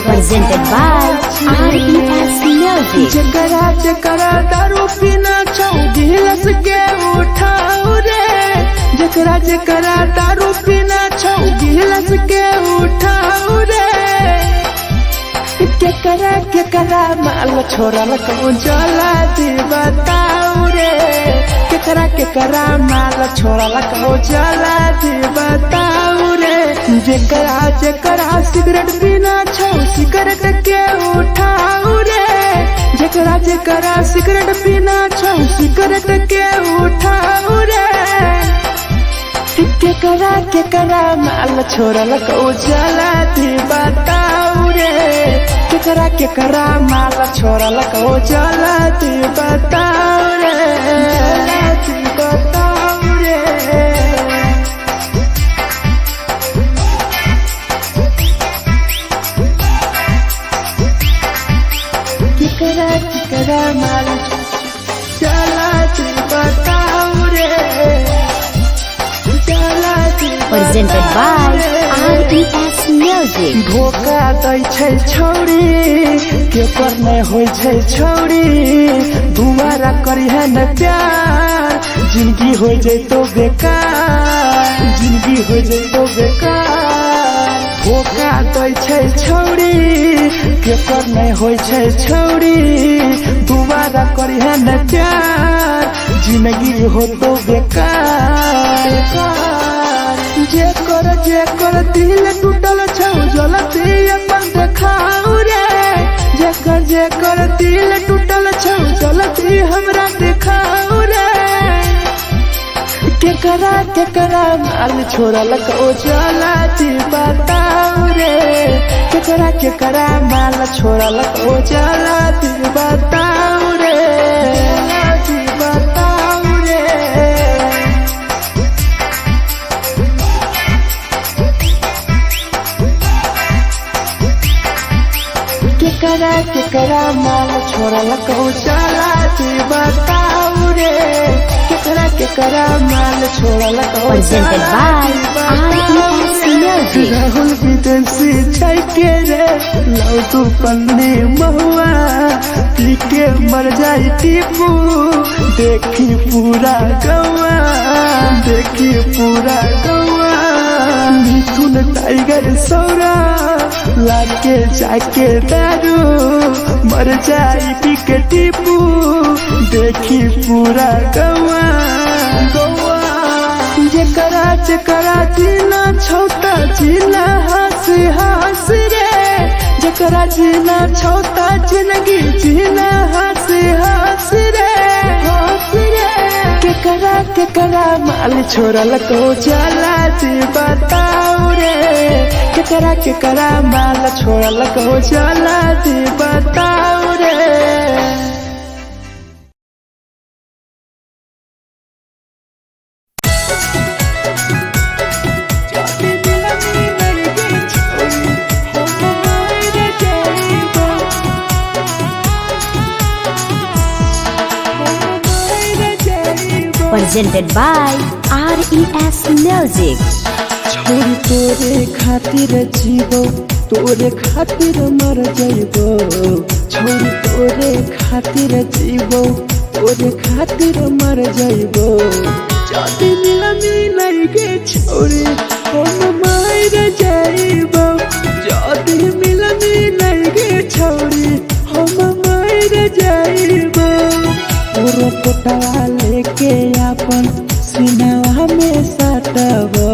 Presented by RES Music. जकरा जकरा दारू पीना छौ गिलास के उठाओ रे, जकरा जकरा दारू पीना छौ गिलास के उठाओ रे। केकरा माल छोड़ल कहूँ जला दी बताओ रे, केकरा माल छोड़ल कहूँ जला दी बताओ रे। जकरा जकरा सिगरेट पीना छौ सिगरेट के उठाओ रे, जकरा जकरा सिगरेट पीना छौ सिगरेट के उठाओ रे। केकरा माल छोड़ल कहूँ जला दी बताओ रे, केकरा माल छोड़ल कहूँ जला दी बताओ रे, जला दी बताओ रे। केकरा माल जला दी बताओ रे, जला दी Presented by RES Music. धोखा दै छै छौरी केकर नहीं होइ छै छौरी, दुबारा करिहे न प्यार जिंदगी हो जैतो बेकार, जिंदगी हो जैतो बेकार। धोखा दै छै छौरी केकर नहीं होइ छै छौरी, दुबारा करिहे न प्यार जिंदगी हो तो बेकार। जेकर दिल टूटल छौ जलती अपन देखाओ रे, जेकर दिल टूटल छौ जलती हमरा देखाओ रे। केकरा माल छोड़ल कहूँ जला दी बताओ रे, केकरा माल छोड़ल कहूँ जला दी बताओ रे, जला दी बताओ रे। केकरा माल छोड़ल कहूँ जला दी बताओ रे, केकरा माल छोड़ल कहूँ Presented by RES Music. Rahul विदेशी छै के रे लौ तू पन्नी महुआ, पी के मर जाई टीपू देखी पूरा गौआ, देखी पूरा गौआ। मिथुन टाइगर सौरा लाके जाके दारू मर जाई पी के टीपू देखी पूरा गौआ, गौआ। जकरा जीना छौता जीना हंस हंस रे, जकरा जीना छौता जिंदगी जीना हंस हंस रे, हंस रे। केकरा माल छोड़ल कहूँ जला दी बताओ रे, केकरा माल छोड़ल कहूँ जला दी बताओ रे। Presented by RES Music. छोरी तोरे खातिर जीवो तोरे खातिर मर जाइबो, छोरी तोरे खातिर जीवो तोरे खातिर मर जाइबो। जाति मिलमी नहीं के छोरी हम मर जाइबो, जाति मिलमी नहीं के छोरी हम मर जाइबो। तोरो पोटवा लेके अपन सीनावा में सटबो,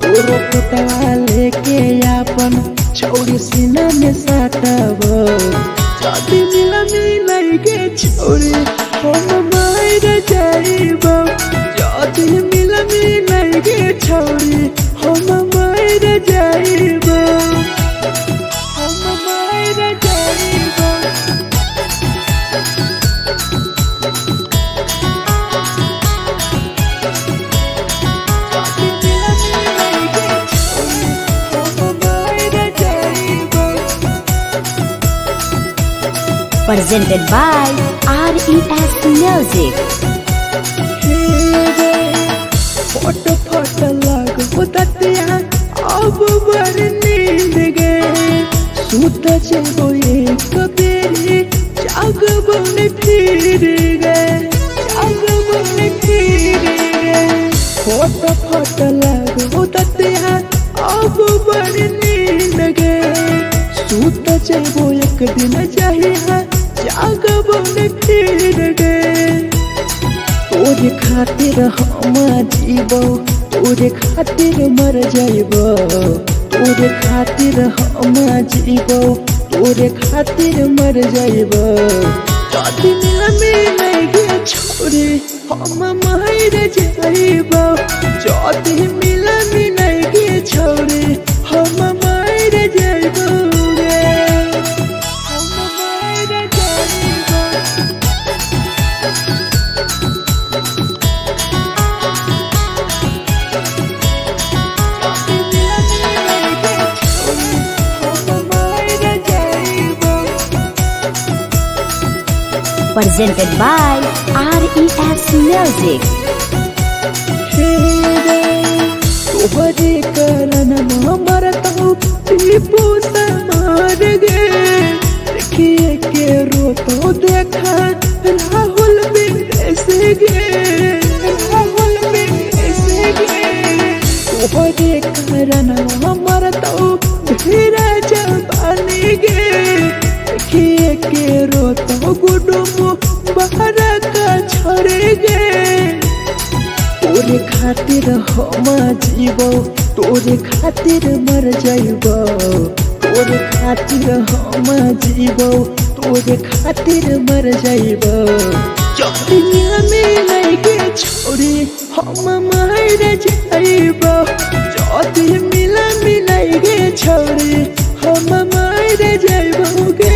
तोरो पोटवा लेके अपन छौरी सीना में सटबो। जाति मिलमी नहीं के छोरी हम मर जाइबो, जाति मिलमी नहीं के छोरी हम मर जाइबो, हम मर जाइबो। जाति मिलमी नहीं के छोरी Presented by RES Music. Photo photo लागो ततिया अब बर नींद गए सूत जेबो एक बेरी जागबो ने फिर गए फोटो फोटो लागो ततिया अब बर नींद गए सूत जेबो एक दिन चाहिए जागबो ने फिर गए तोरे खातिर हम जीबो तोरे खातिर मर जाइबो तोरे खातिर हम जीबो तोरे खातिर मर जाइबो जदी मिले गे छोरे हम मर जाइबो जदी मिले गे छोरे हम मर जाइबो रे हम मर जाइबो Presented by RES Music. तोहरे कारण मरता हूँ टीपू समार गे देखिए के रोतो देखा राहुल विदेश गे तोहरे कारण मरता हूँ धीरे जबानी गे देखिए के रोतो गुडुमो बाहर का छोड़े गे तोरे खातिर हम जीबो तोरे खातिर मर जाइबो तोरे खातिर हम जीबो तोरे खातिर मर जाइबो जदी मिले गे छोरे हम मर जाइबो जदी मिले गे छोरे हम मर जाइबो गे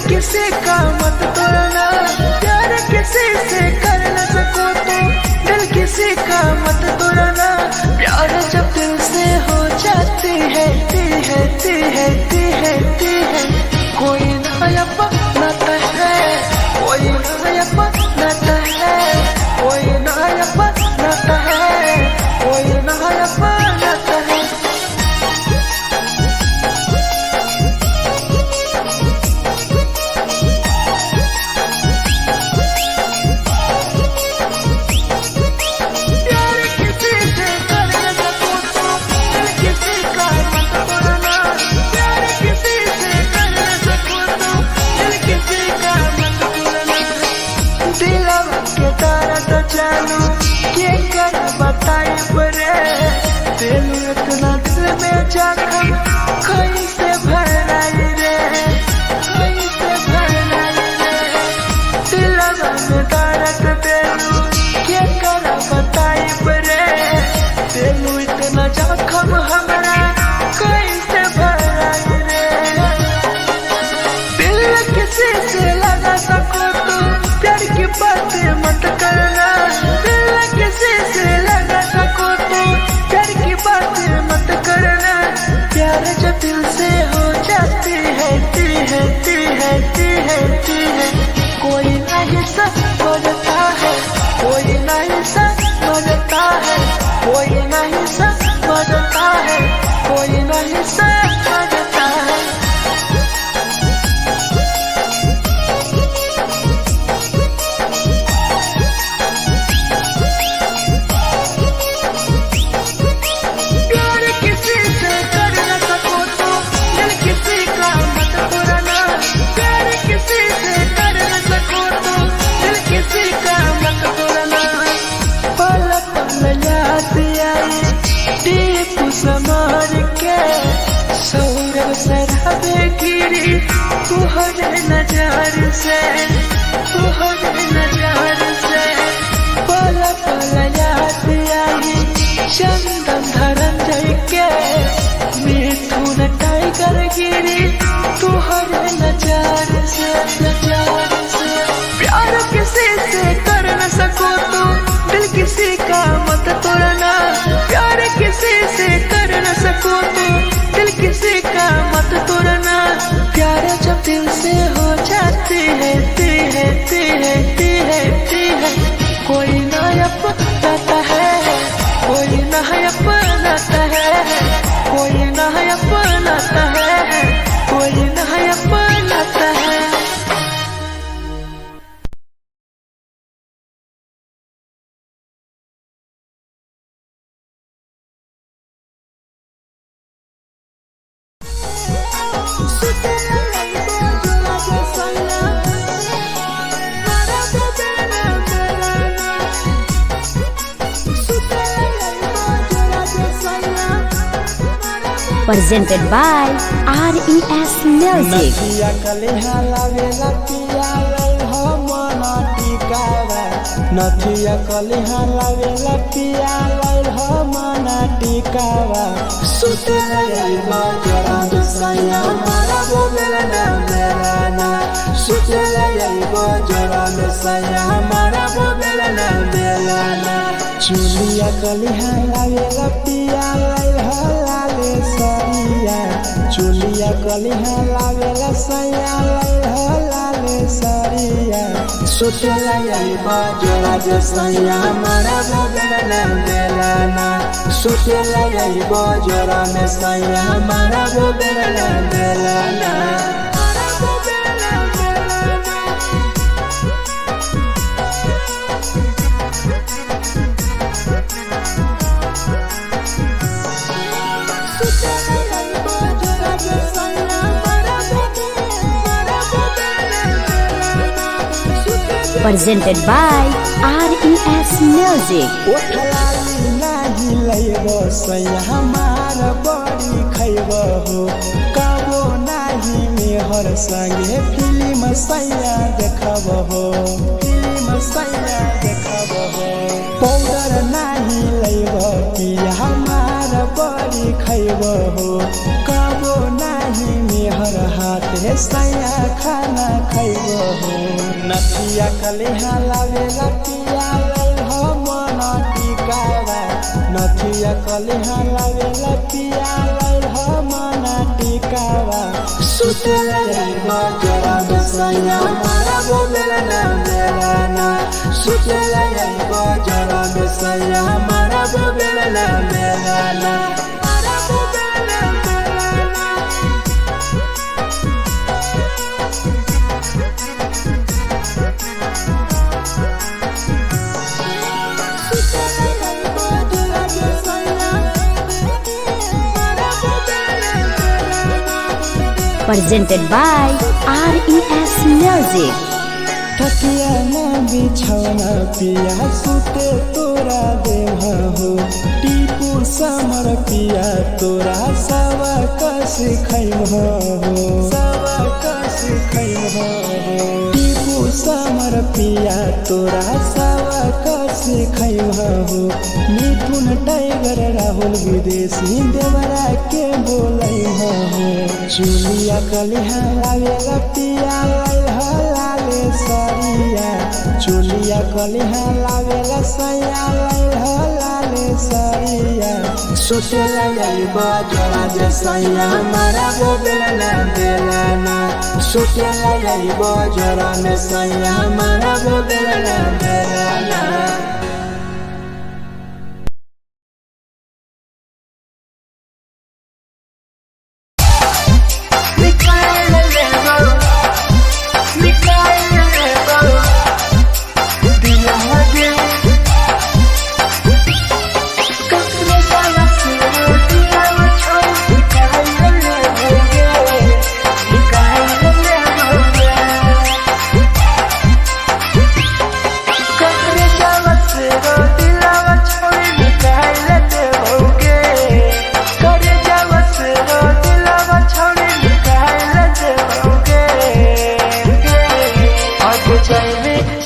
किसी का मत तोड़ना प्यार किसी से कर न सको तो दिल किसी का मत तोड़ना प्यार जब दिल से हो जाती है कोई नया बनाता है कोई नया बनाता है कोई नया बनाता है कोई नया बनाता है इतना दिल में जख्म कैसे भराई रे कैसे भराई रे दिलवा में दर्द देलू के कर बताई रे देलू इतना जख्म हमरा कैसे भराई रे दिल किसी से लगा सको तो प्यार की बातें मत करना दिल किसी से लगा सको तो प्यार की बातें मत करना प्यार जब दिल से जाबे गिरी तुहरे नजर से तुहरे नजर से पल पल याद आई चंदन धनंजय के मिथुन टाइगर गिरी तुहरे नजर से प्यार किसी से कर न सको तो दिल किसी का मत तोड़ना प्यार किसी से कर न सको तो दिल किसी का मत तोड़ना प्यार जब दिल से हो जाती है कोई ना अपनाता है कोई ना अपनाता है कोई ना अपनाता है कोई ना अपनाता है। Presented by RES Music. नथिया कलिहा लावेला पिया हो मन टिकावा नथिया कलिहा लावेला पिया हो मन टिकावा सुते लइबा जरा सैया मारा बोलेला ना मेरा ना सुते लइबा जरा सैया मारा बोलेला ना मेरा ना चुलिया कलिहा लावेला पिया हो लाले सरिया चुलिया कलिहा लावेला सैया हो लाले सरिया सुतेला यइबा जरा जे सैया मारा बोलेला ना मेरा ना सुतेला यइबा जरा में सैया मारा बोलेला ना मेरा ना Presented by RES Music. ओठलाली नाही लइबो सैया हमार बड़ी खइबो हो कबो नाही मेहर संगे फिल्म सैया देखबो हो फिल्म सैया देखबो हो पाउडर नाही लइबो पिया हमार बड़ी खइबो हो कबो नाही मेहर हाथे सैया खाना खइबो हो नथिया कलिहा लावेला पिया हो मन टिकावा नथिया कलिहा लावेला पिया हो मन टिकावा सुतेला यइबा जरा सैया मारा बोलेला ना मेरा ना सुतेला यइबा जरा सैया मारा बोलेला ना मेरा ना Presented by RES Music. तकिया ना बिछौना पिया सुते तोरा देह हो टीपू समर पिया तोरा सवा कस खैम हो सवा कस खैम हो टीपू समर पिया तोरा सवा कस खैम हो मिथुन टाइगर राहुल विदेशी देवरा के बोलै हो चुलिया कलिहा लावेला पिया लाले सरिया चुलिया कलिहा लावेला सैया हो लाले सरिया सुतेला यइबा जरा जे सैया मारा बोलेला ना मेरा ना सुतेला यइबा जरा में सैया मारा बोलेला ना मेरा ना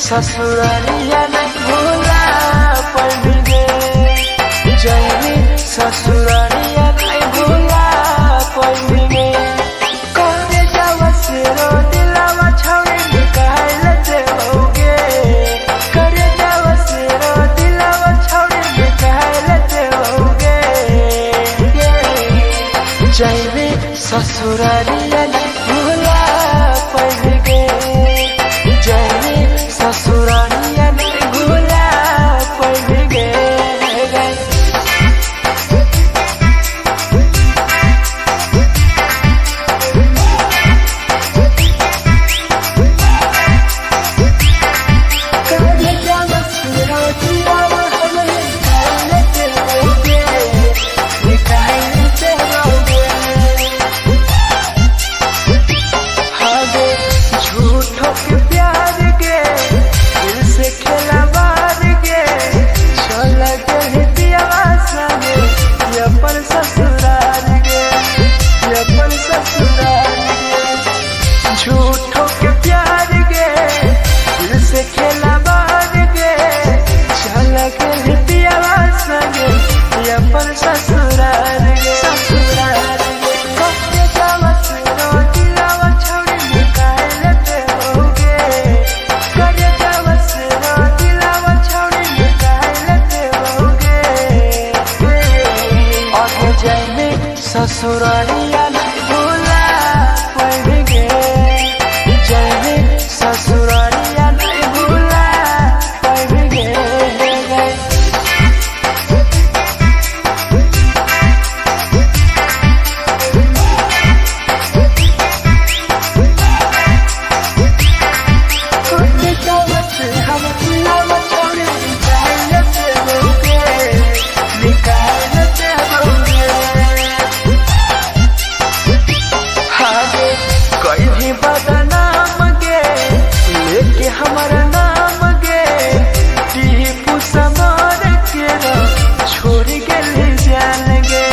ससुरारिया नहीं भूला पड़ेंगे जैनी ससुरारिया नहीं भूला पड़ेंगे करे जावा से रो दिलावा छौड़ी निकाल देओगे करे जावा से रो दिलावा छौड़ी निकाल देओगे जैनी ससुरारिया नहीं भूला पड़ेंगे जैनी ससुरारिया नहीं भूला पड़ेंगे झूठों के प्यार के दिल से खेला मार के चल गए पियावा संगे अपन ससुराल के अपन ससुराल के झूठों के प्यार के दिल से खेला मार के चल गए पियावा संगे अपन ससुराल के ससुराल के जावा से रो दिलावा छौड़ी निकाल देओगे करे जावा से रो दिलावा छौड़ी निकाल देओगे और जैने ससुरारिया नहीं भूला पड़ेंगे जैने ससुरारिया नहीं भूला पड़ेंगे कहीं बदनाम गे लेके हमारा नाम गे टीपू समार के छोड़ गए जान गे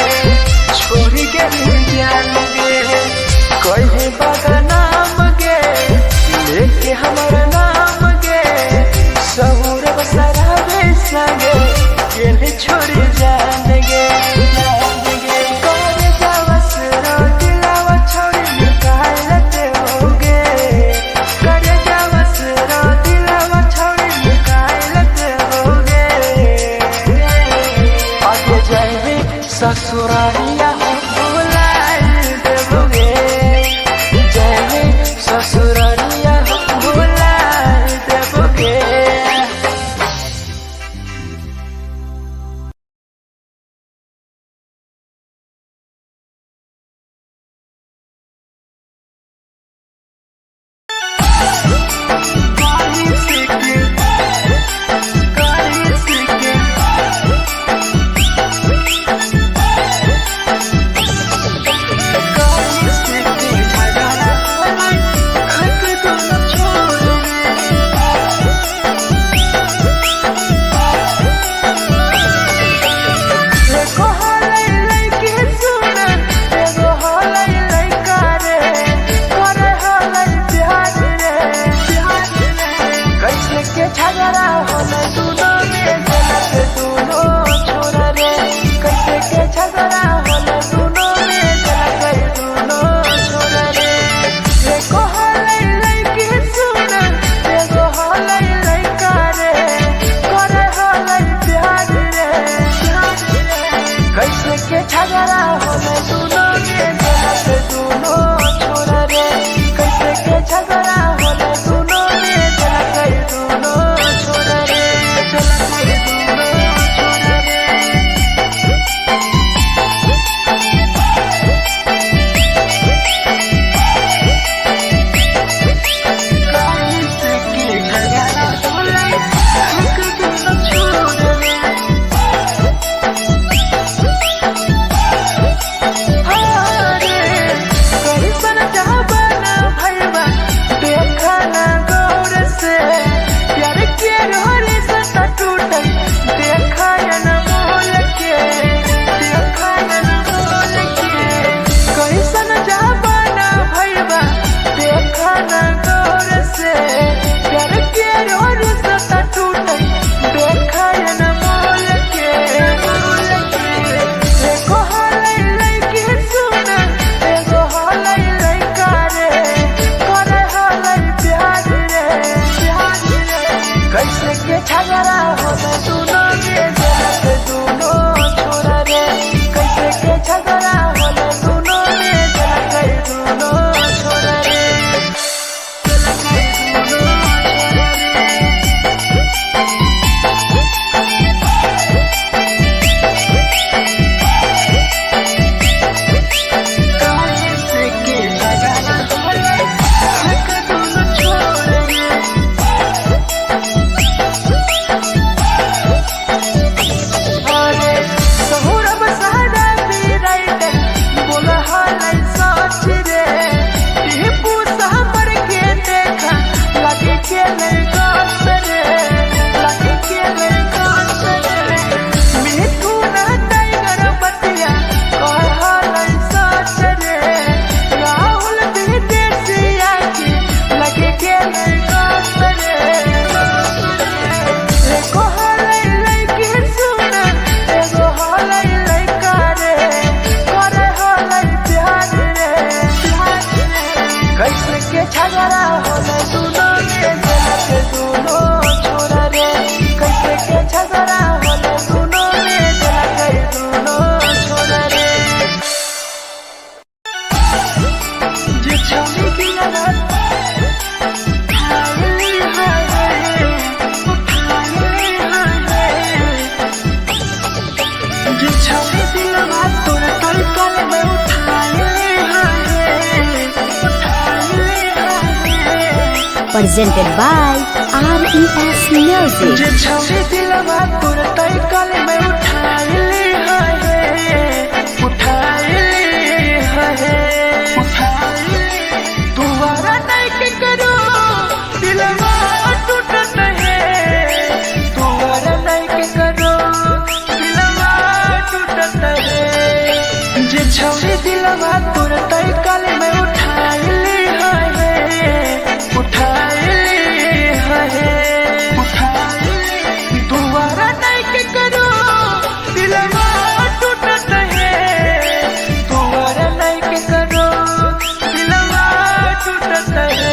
छोड़ गए जान गे कहीं बदनाम गे लेके हमारा नाम गे सहूर बसरावे संगे के छोड़ जान गे करे जावा से रो दिलावा छौड़ी निकाल देओगे करे जावा से रो दिलावा छौड़ी निकाल देओगे आगे जाए ससुरारिया भूला देओगे जाए ससुरारिया भूला देओगे करता टूटे देखा न मोल के एगो हालै लैके सुन एगो हालै लैका रे करे हालै प्यार रे कैसे के झगड़ा होला दोनों के जलत दोनों छोरा रे कैसे के झगड़ा होला दोनों के जलत दोनों छोरा रे झगड़ा होला दोनों के जलत दोनों छोरा रे कैसे के झगड़ा होला दोनों के जलत दोनों छोरा रे जे छवि दिया जे छवि दिया तोर तलकल में उठाए presented by RES Music. जे छवि दिलवा तोर तलकल में उठाए तुम्हारा नहीं के करो दिलवा टूटत है तुम्हारा नहीं के करो दिलवा टूटत है जे छवि दिलवा तोर तलकल में उठाए दोबारा नहीं के करो दिलवा टूटत है दोबारा नहीं के करो दिलवा टूटत है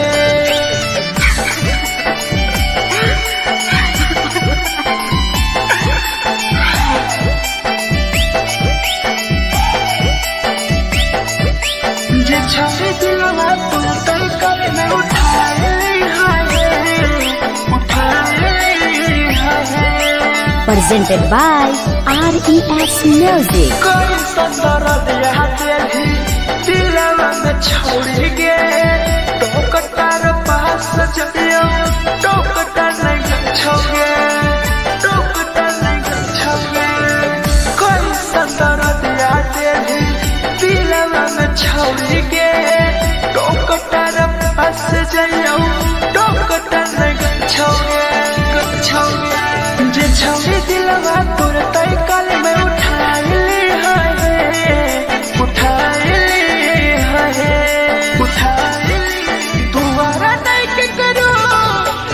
जे छवि दिलवा तोर तलकल में उठाए Presented by RES Music. कोई संदर दिया तेरी दिलवा में छोड़ के टोकटार पास जइयो टोकटार नहीं छोगे टोकटार नहीं छोगे कोई संदर दिया तेरी दिलवा में छोड़ के टोकटार पास जइयो टोकटार नहीं छोगे जे छवि दिलवा तोर तलकल में उठाए दोबारा नहीं के करो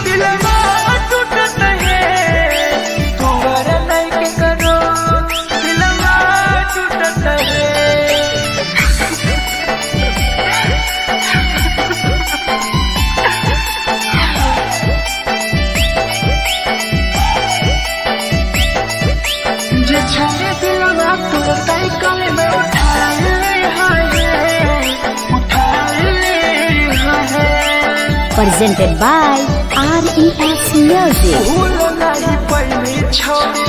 दिलवा टूटत है दोबारा नहीं के करो दिलवा टूटत है जे छवि दिलवा तोर तलकल में उठाए Presented by RES Music. भूल नहीं पहली छोड़ी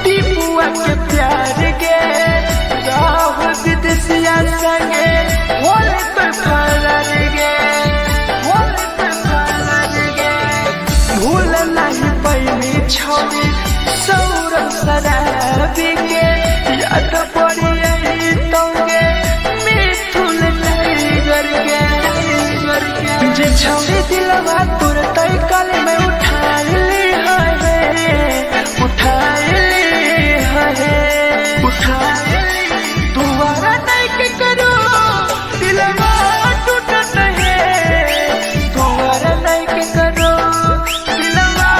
टीपुआ के प्यार के राहुल विदेशिया संगे बोले तो फरर गे भूल नहीं पहली छोड़ी सौरभ शराबी के याद पड़ी यही तोगे मिथुन टाइगर के जे छवि दिलवा तोर तलकल में उठाए दोबारा नहीं के करो दिलवा टूटत है दोबारा नहीं के करो दिलवा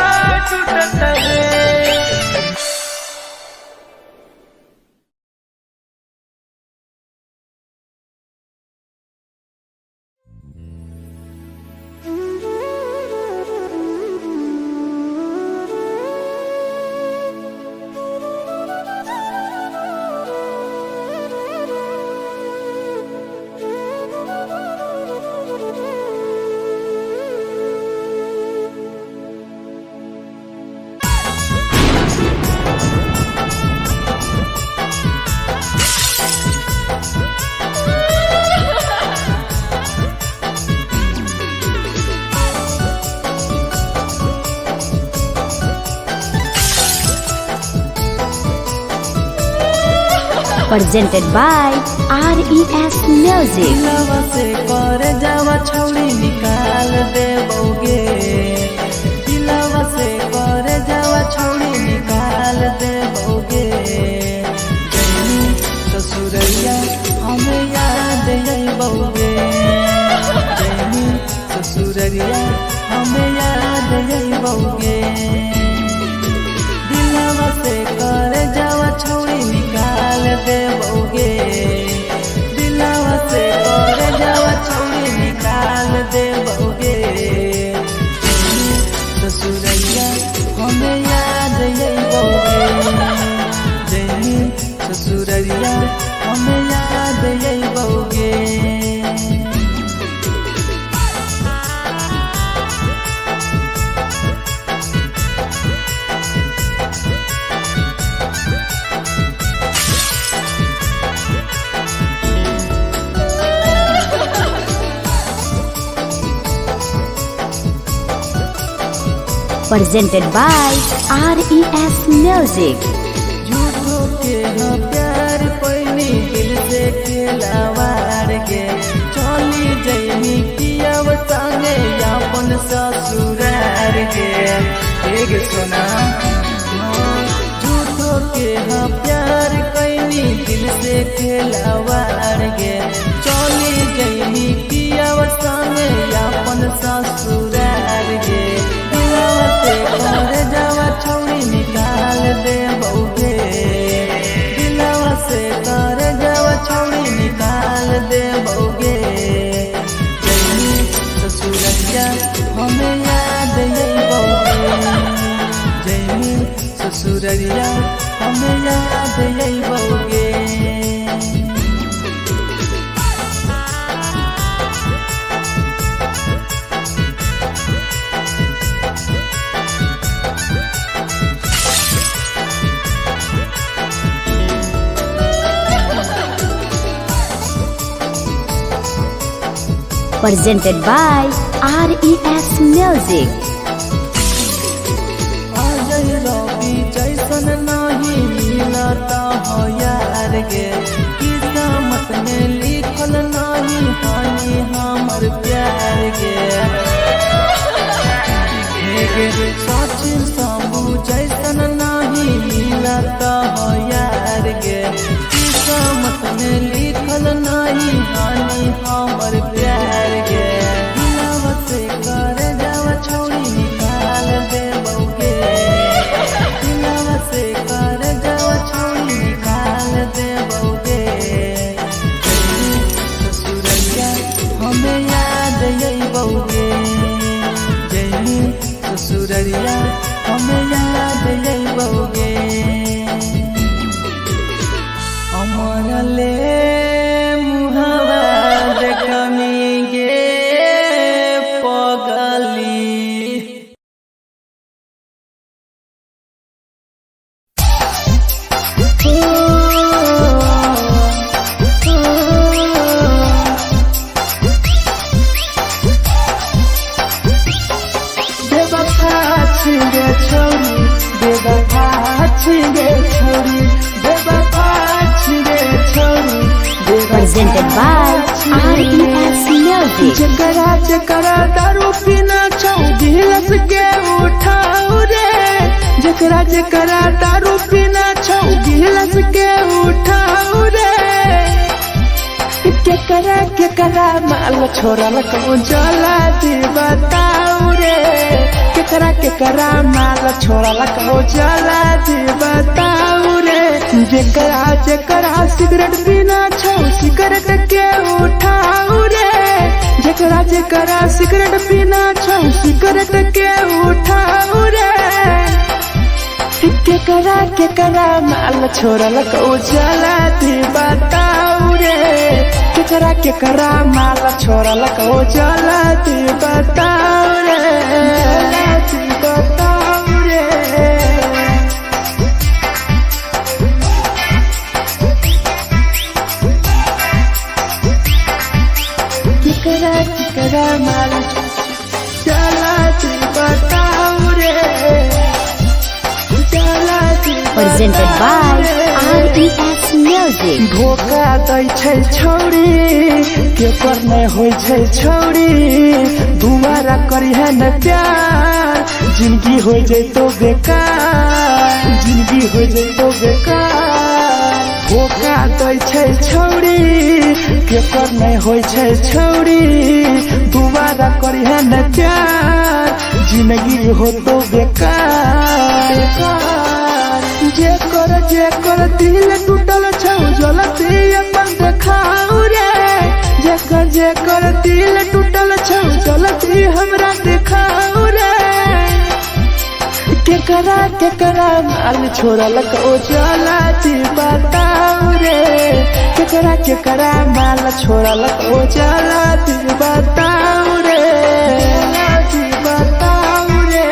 Presented by RES Music. दिलवा से कर जावा छौड़ी निकाल देबोगे दिलवा से कर जावा छौड़ी निकाल देबोगे जैनी ससुरैया हमें याद अइबोगे जैनी ससुरैया हमें याद अइबोगे दिलवा से कर जावा छौड़ी निकाल देबोगे दिलवा से कर जावा छौड़ी निकाल देबोगे ससुरैया हमें याद अइबोगे जैनी ससुरैया हमें याद अइबोगे Presented by RES Music. झूठो के हाँ प्यार पैनी दिल से खिलावार के चली जैनी कियाव संगे अपन ससुरार के एक सुना झूठो के हाँ प्यार कैनी दिल से खिलावार के चली जैनी कियाव संगे अपन ससुरार के कर जावा छौड़ी निकाल देबोगे दिलवा से कर जावा छौड़ी निकाल देबोगे जैनी ससुरैया हमें याद अइबोगे जैनी ससुरैया हमें याद अइबोगे Presented by RES Music. Ajay रवि जैसन नहीं मिलता हो यार गे किस्मत में लिखल नहीं हानि हमर प्यार गे सचिन शंभू जैसन नहीं मिलता हो यार गे किस्मत में लिखल नहीं हानि हमर प्यार गे दिलवा से कर जावा छौड़ी निकाल देबोगे दिलवा से कर जावा छौड़ी निकाल देबोगे ससुरैया हमें याद अइबोगे जैनी ससुरैया हमें याद अइबोगे हमारा ले मुहावा देखनी गे पगली बेवफा छिगे छौरी बेवफा छिगे छौरी बेवफा छिगे छौरी Presented by RES Music. जकरा जकरा दारू पीना छौ गिलास के उठाऊ रे जकरा जकरा दारू पीना छौ गिलास के उठाऊ रे केकरा माल छोड़ल कहूँ जला दी बताऊ रे केकरा माल छोड़ल कहूँ जला दी बताऊ रे जकरा जकरा सिगरेट पीना छौ सिगरेट के उठाऊ रे जकरा जकरा सिगरेट पीना छौ सिगरेट के उठाऊ रे केकरा माल छोड़ल कहूँ जला दी बताऊ रे केकरा माल छोड़ल कहूँ जला दी बताऊ रे जला दी बताऊ रे केकरा माल जला दी बताऊ रे जला दी Presented by RES Music. धोखा दै छै छौरी के पर नै होय छै छौरी दुबारा करिहे न प्यार जिंदगी होय जैतो बेकार जिंदगी होय जैतो बेकार धोखा दै छै छौरी के पर नै होय छै छौरी दुबारा करिहे न प्यार जिंदगी होतो बेकार जे कर दिल टूटल छौ जलती अपन देखाऊ रे जे कर दिल टूटल छौ जलती हमरा देखाऊ रे केकरा माल छोड़लक ओ जलती बताऊ रे केकरा माल छोड़लक ओ जलती बताऊ रे बताऊ रे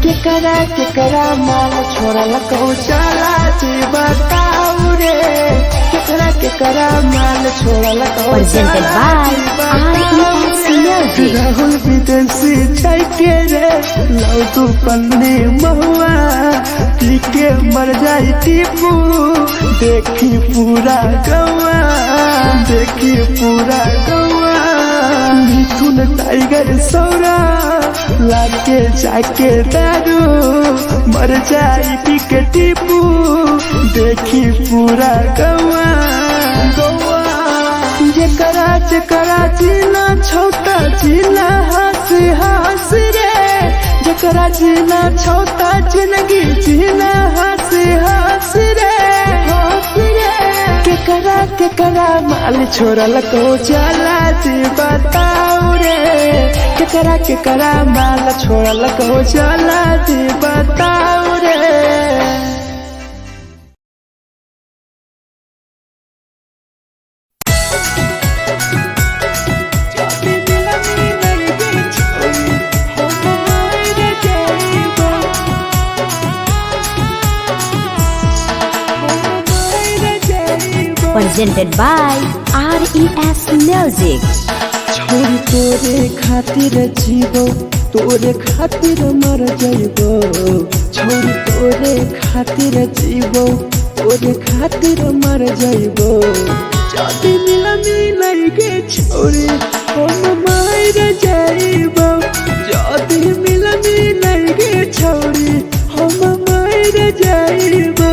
केकरा माल छोड़लक ओ जलती बताऊ रे केकरा माल छोड़लक ओ Presented by RES Music. Rahul विदेशी जाके रे लौ तू पन्नी महुआ पी के मर जाई टीपू देखी पूरा गौआ मिथुन टाइगर सौरा लाके जाके दारू मर जाई पी के टीपू देखी पूरा गौआ जेकरा जीना छोटा जीना हंस रे जेकरा जीना छोटा जिंदगी जीना हंस रे केकरा माल छोड़लक ओ जलती बताऊ रे केकरा माल छोड़लक ओ जलती बताऊ रे Presented by RES Music. छोरी तोरे खातिर जीवो तोरे खातिर मर जाइबो छोरी तोरे खातिर जीवो तोरे खातिर मर जाइबो जदी मिलाई गे छोरी हम मर जाइबो जदी मिलाई गे छोरी हम मर जाइबो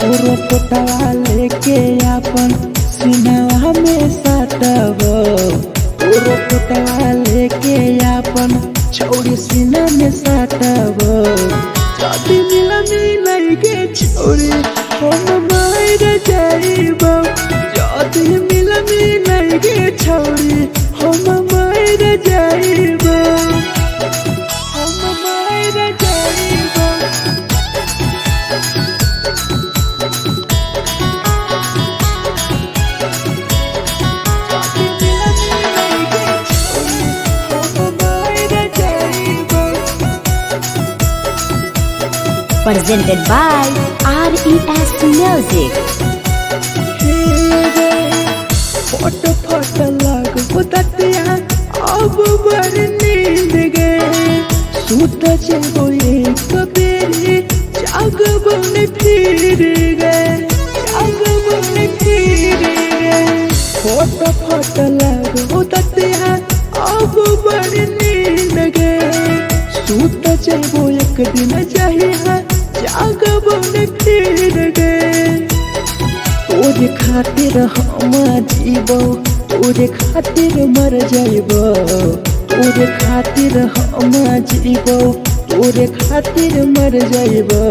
पूरा पोटवा लेके अपन सीना में सटबो पूरा पोटवा लेके अपन छोड़ी सीना में सटबो जदी मिलाई गे छोरी हम मर जाइबो जदी मिलाई गे छोरी हम मर जाइबो हम मर जाइबो Presented by RES Music. फट लग बुततिया अब बड़ नींद गए सूत जेबो एक बेरी जागबो ने फिर गए फट लग बुततिया अब बड़ नींद गए सूत जेबो एक दिन चाहिए जागबो ने फिर गए तोरे खातिर हम जीवो तोरे खातिर मर जाइबो तोरे खातिर हम जीवो तोरे खातिर मर जाइबो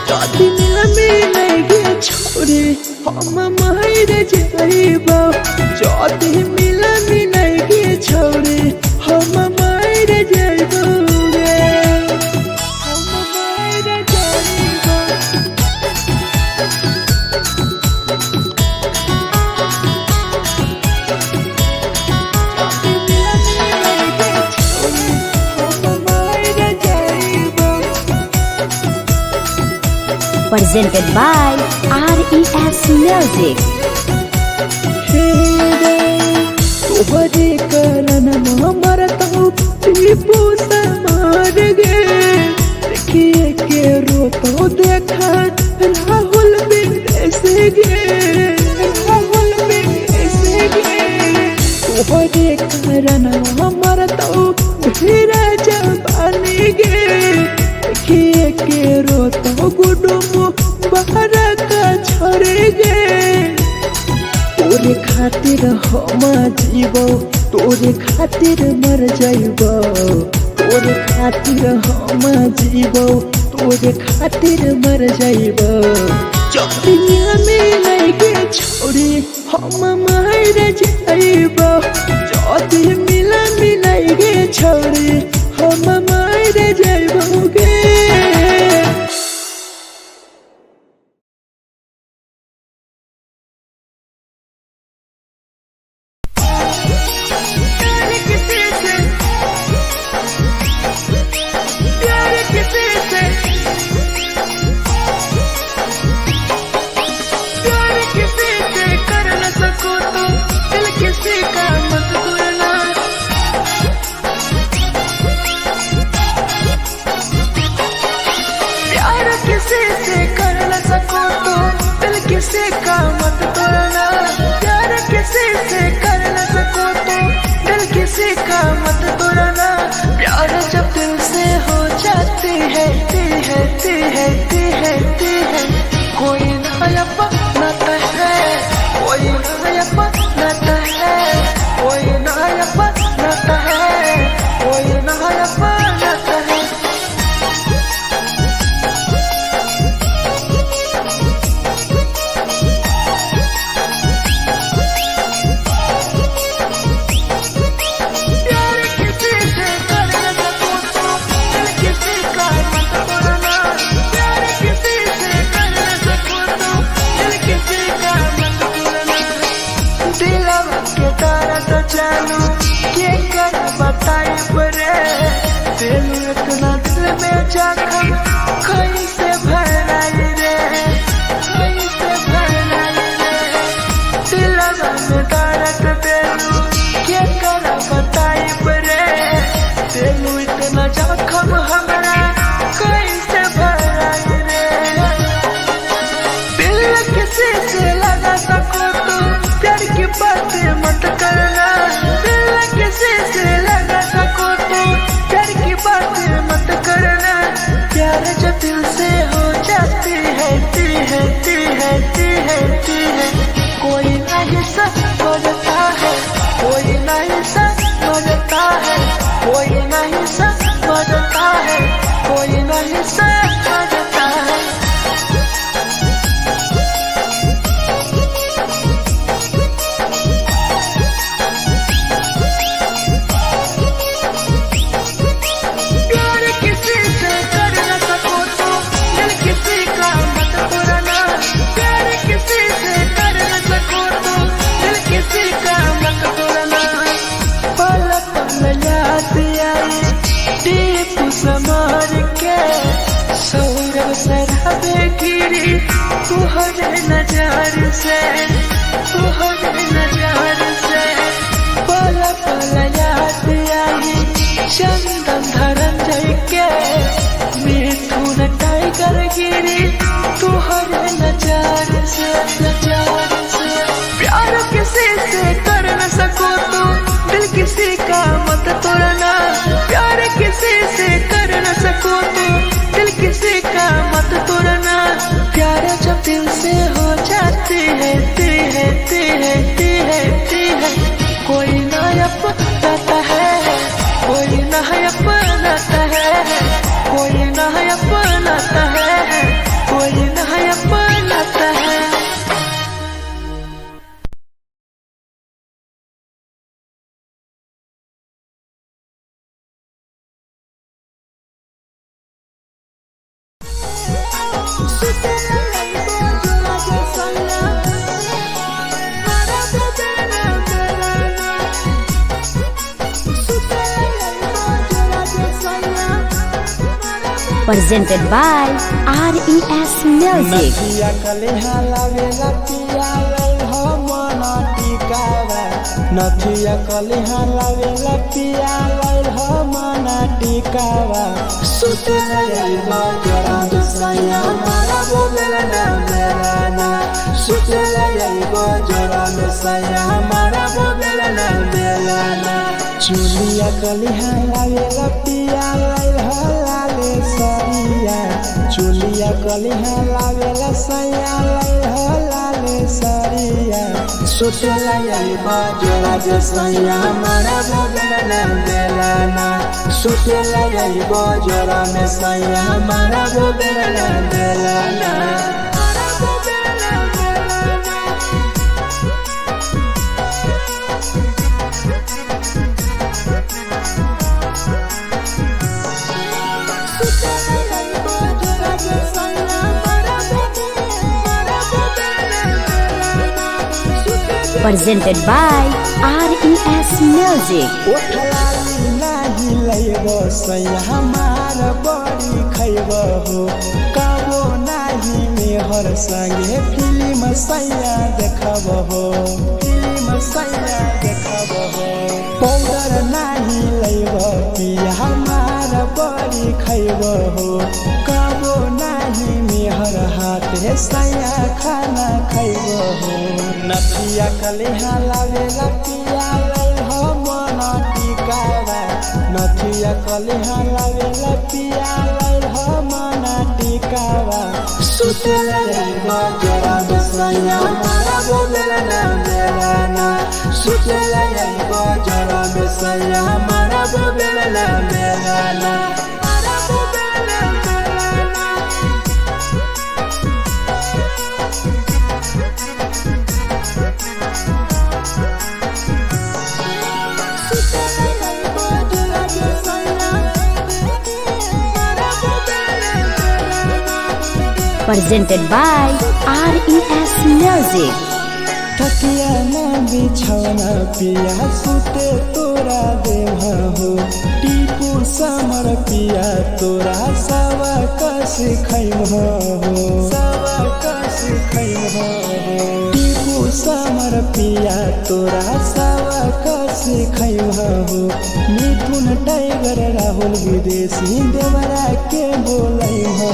जदी मिलाई गे छोरी हम मर जाइबो जदी मिलाई गे छोरी हम मर जाइबो रे हम मर जाइबो Presented by RES Music. तोहरे कारण मरत हूँ टीपू समार गे देखिए के रोतो देखा राहुल विदेश गे राहुल विदेश गे तोहरे कारण मरत हूँ हीरा जवानी गे देखिए के रोतो गुडुम बाहर का छोड़े गे तोरे खातिर हम जीवो तोरे खातिर मर जाइबो तोरे खातिर हम जीवो तोरे खातिर मर जाइबो चौकिया में लगे छोड़ी हम मार जाइबो जदी मिला मिलाइगे छोड़ी हम मार जाइबो गे किसी का मत तोड़ना प्यार किसी से कर न सको तो दिल किसी का मत तोड़ना प्यार जब दिल से हो जाती है कोई नया बनाता है कोई नया बनाता है कोई नया बनाता है कोई नया बनाता है चालू के कर बताई परे दिल इतना दिल में जखम कैसे भराई रे कैसे भराई रे दिलवा में दर्द दिलू के कर बताई परे दिल इतना जखम हमरा कैसे भराई रे दिल किसी से लगा सको तो प्यार की बातें मत करना किसी से लगा सको तो प्यार की बातें मत करना प्यार जो दिल से हो जाती है कोई नहीं समझता है कोई नहीं समझता है कोई नहीं समझता है कोई नहीं समझता है समार के सौरव सरहबे गिरी तुहरे नजर से पल पल याद आई चंदन धरंजय के मिथुन टाइगर गिरी तुहरे नजर से प्यार किसी से कर न सको तो दिल किसी का मत तोड़ना प्यार किसी से कर न सको तो दिल किसी का मत तोड़ना प्यार जब दिल से हो जाती है कोई नया बनाता है कोई नया बनाता है कोई नया बनाता है कोई नया बनाता है Presented by RES Music. नदिया कलेहा लावेला पिया लई हो मन टिकावा नथिया कलिहा लावेला पिया लैल मना टिकावा सुते लैबा जरा सैया मारा बोलेला ना बेलाना सुते लैबा जरा सैया मारा बोलेला ना बेलाना चुलिया कलिहा लावेला पिया लैल लाले सरिया चुलिया कलिहा लावेला सैया लैल लाले सरिया सुते लैबा जरा सैया मारा बोलेला ना बेलाना सुते लैबा जरा सैया मारा बोलेला ना बेलाना Presented by RES Music. ओठलाली नाही लैबो सैया हमार बड़ी खैबो हो कबो नाही मेहर संगे फिल्म सैया देखबो हो फिल्म सैया देखबो हो पाउडर नाही लैबो पिया हमार बड़ी खैबो हो कबो नाही मेहर हाथे सैया खाना खैबो हो नथिया कलिहा लावेला पिया लैल मना टिकावा नथिया कलिहा लावेला पिया लैल मना टिकावा सुते लैबा जरा सैया मारा बोलेला ना बेलाना सुते लैबा जरा सैया मारा बोलेला ना बेलाना Presented by RES Music. तकिया न बिछौना पिया सुते तोरा देवा हो टीपू समर पिया तोरा सवा कस खैम हो सवा कस खैम हो टीपू समर पिया तोरा सवा कस खैम हो मिथुन टाइगर राहुल विदेशी देवरा के बोलै हो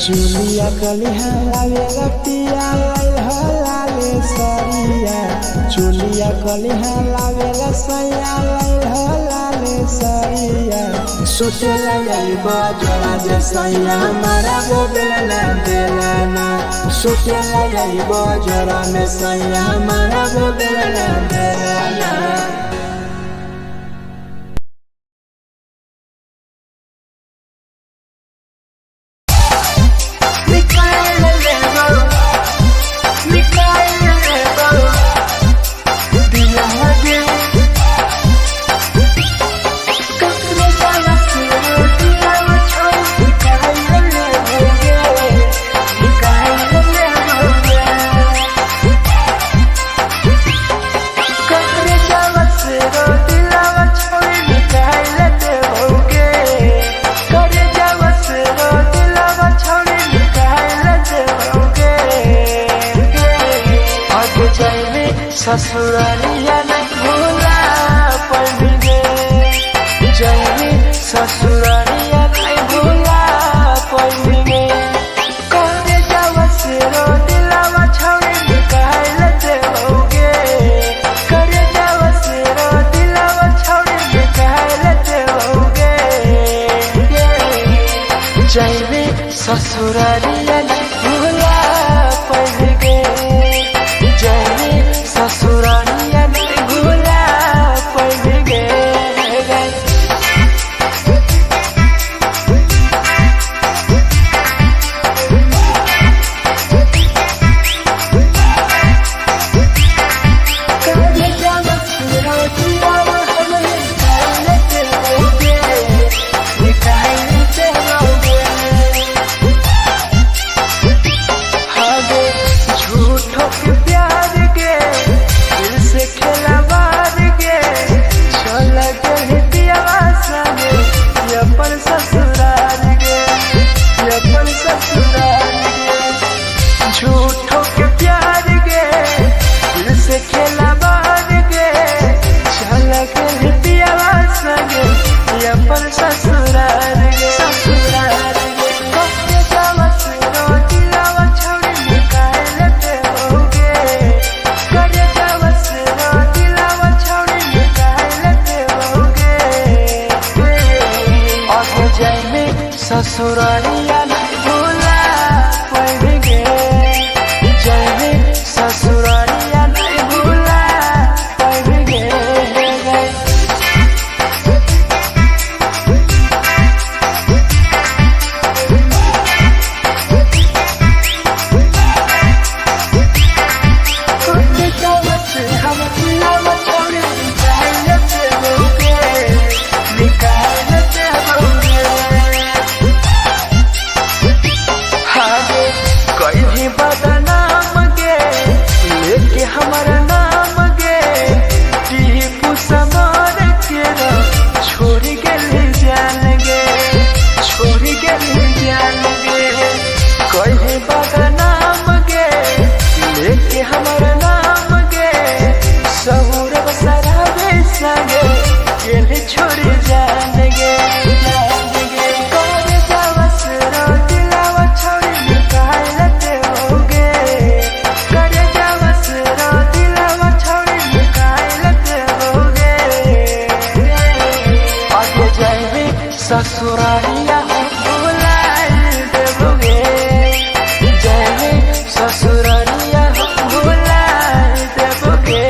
चुलिया कलिहा लावेला पिया लाले सरिया चुलिया कलिहा लावेला सैया लाले सरिया सुते लैबा जरा सैया मारा बोलेला ना बेलाना सुते लैबा जरा सैया मारा बोलेला ना बेलाना ससुरालिया नहीं भूला पड़ेंगे जैनी ससुरालिया नहीं भूला पड़ेंगे करे जावा से रो दिलावा छावे निकाल लेते होगे करे जावा से रो दिलावा छावे निकाल लेते होगे जैनी ससुरालिया नहीं भूला पड़ेंगे ससुरालिया नहीं भूला पड़ेंगे छोड़ जान गे करे जावस रो दिलावा छोड़ निकाल देओगे करे जावस रो दिलावा छोड़ निकाल देओगे आगे जाए ससुरालिया भुला देओगे जाए ससुरालिया भुला देओगे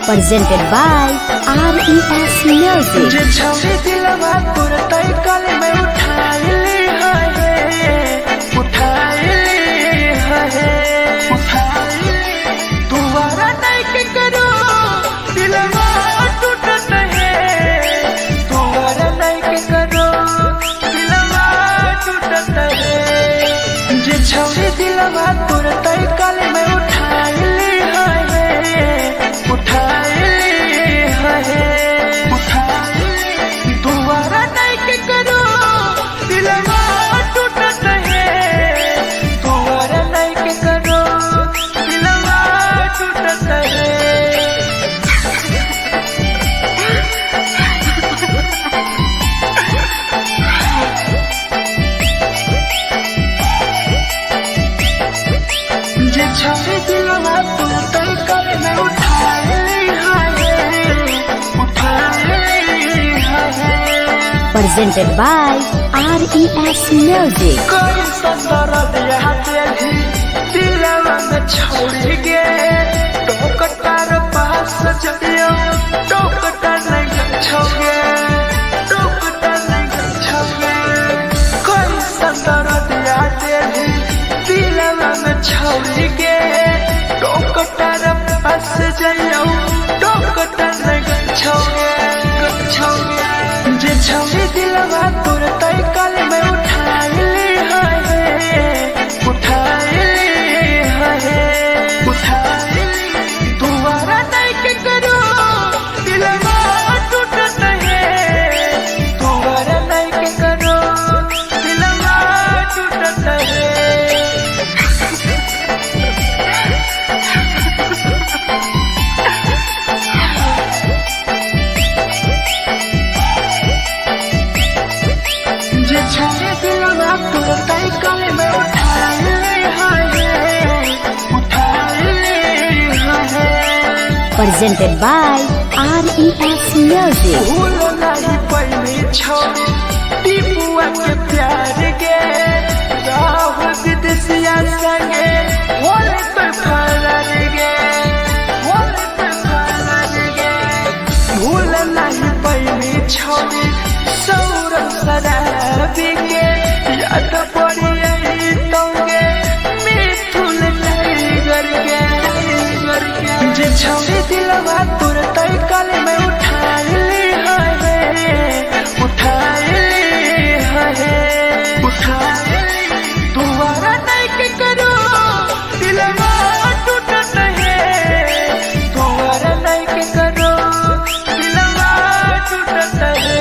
presented by RES Music. छौरी दिलवा तोर तई कल में उठाइली है Presented by RES Music. कोई संदर्द यहाँ तेरी दिलवा में छोड़ गे टोकटार पास जइयो टोकटार नहीं छोगे टोकटार नहीं छोगे कोई संदर्द यहाँ तेरी दिलवा में छोड़ गे टोकटार पास जइयो टोकटार नहीं छोगे छोगे जे छोड़ी दिलवा तोर तय कल में उठाई दोबारा नहीं के करो दिलवा टूटत है दोबारा नहीं के करो दिलवा टूटत है Presented by RES Music. भूल नहीं पहले छोड़ी टीपुआ के प्यार के राह विदेशिया संगे होले तो फरार गे होले तो फरार गे भूल नहीं पहले छोड़ी सौरभ शराबी के याद पड़ी यही तोगे मिथुन टाइगर के जे छोड़ी दिलवा तोर तय कल में उठाई दोबारा नहीं के करो दिलवा टूटत है दोबारा नहीं के करो दिलवा टूटत है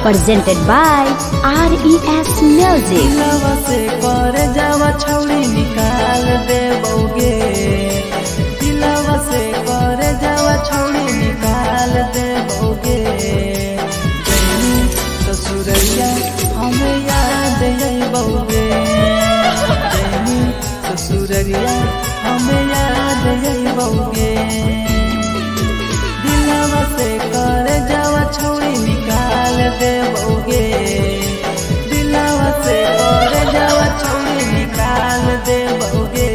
Presented by RES Music. दिलवा से कर जावा छौड़ी निकाल देबोगे दिलवा से कर जावा छौड़ी निकाल देबोगे जैनी ससुरैया हमें याद अइबोगे जैनी ससुरैया हमें याद अइबोगे दिलवा से कर जावा छौड़ी निकाल देबोगे दिलवा से कर जावा छौड़ी निकाल देबोगे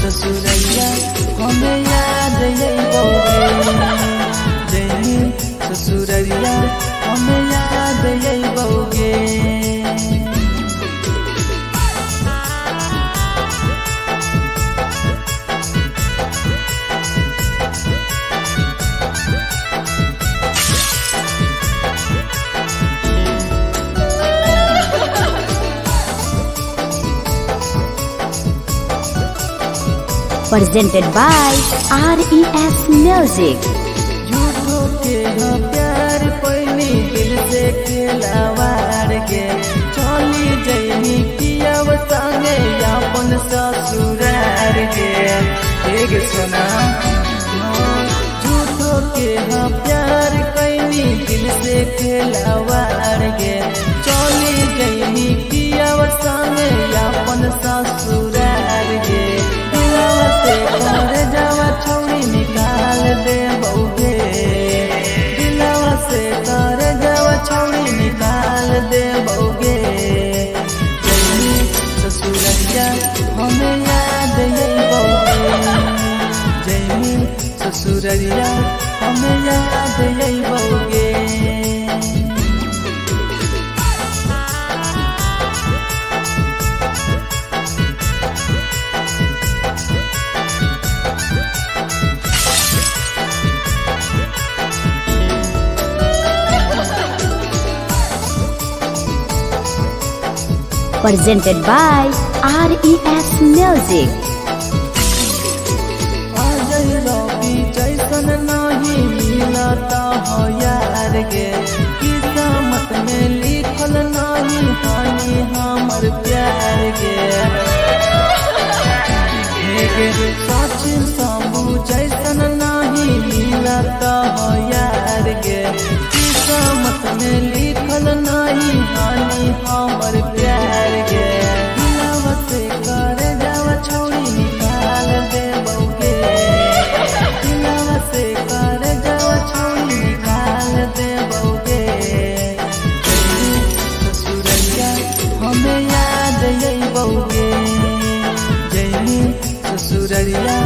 ससुरैया हमें याद अइबोगे जैनी ससुरैया हमें याद अइबोगे Presented by RES Music. झूठो के हो प्यार पैनी दिल से खिलावार के चली जैनी पियाव संगे अपन ससुरार के एक सुना झूठो के हो प्यार कैनी दिल से खिलावार के चली जैनी पियाव संगे अपन ससुरार के दिलवा से कर जावा छौड़ी निकाल देबोगे दिलवा से कर जावा छौड़ी निकाल देबोगे जैनी ससुरैया हमें याद अइबोगे जैनी ससुरैया हमें याद अइबोगे presented by RES Music. Ajay रवि जैसन नहीं मिलता हो यार गे, किस्मत में लिखल नहीं हानि हमर प्यार गे। सचिन शंभू जैसन नहीं मिलता हो यार गे, किस्मत में लिखल नहीं हानि हमर प्यार गे। दिलवा से कर जावा छोड़ी निकाल दे बउगे, दिलवा से कर जावा छोड़ी निकाल दे बउगे। ससुरैया हमें याद आई बउगे, जैनी ससुरैया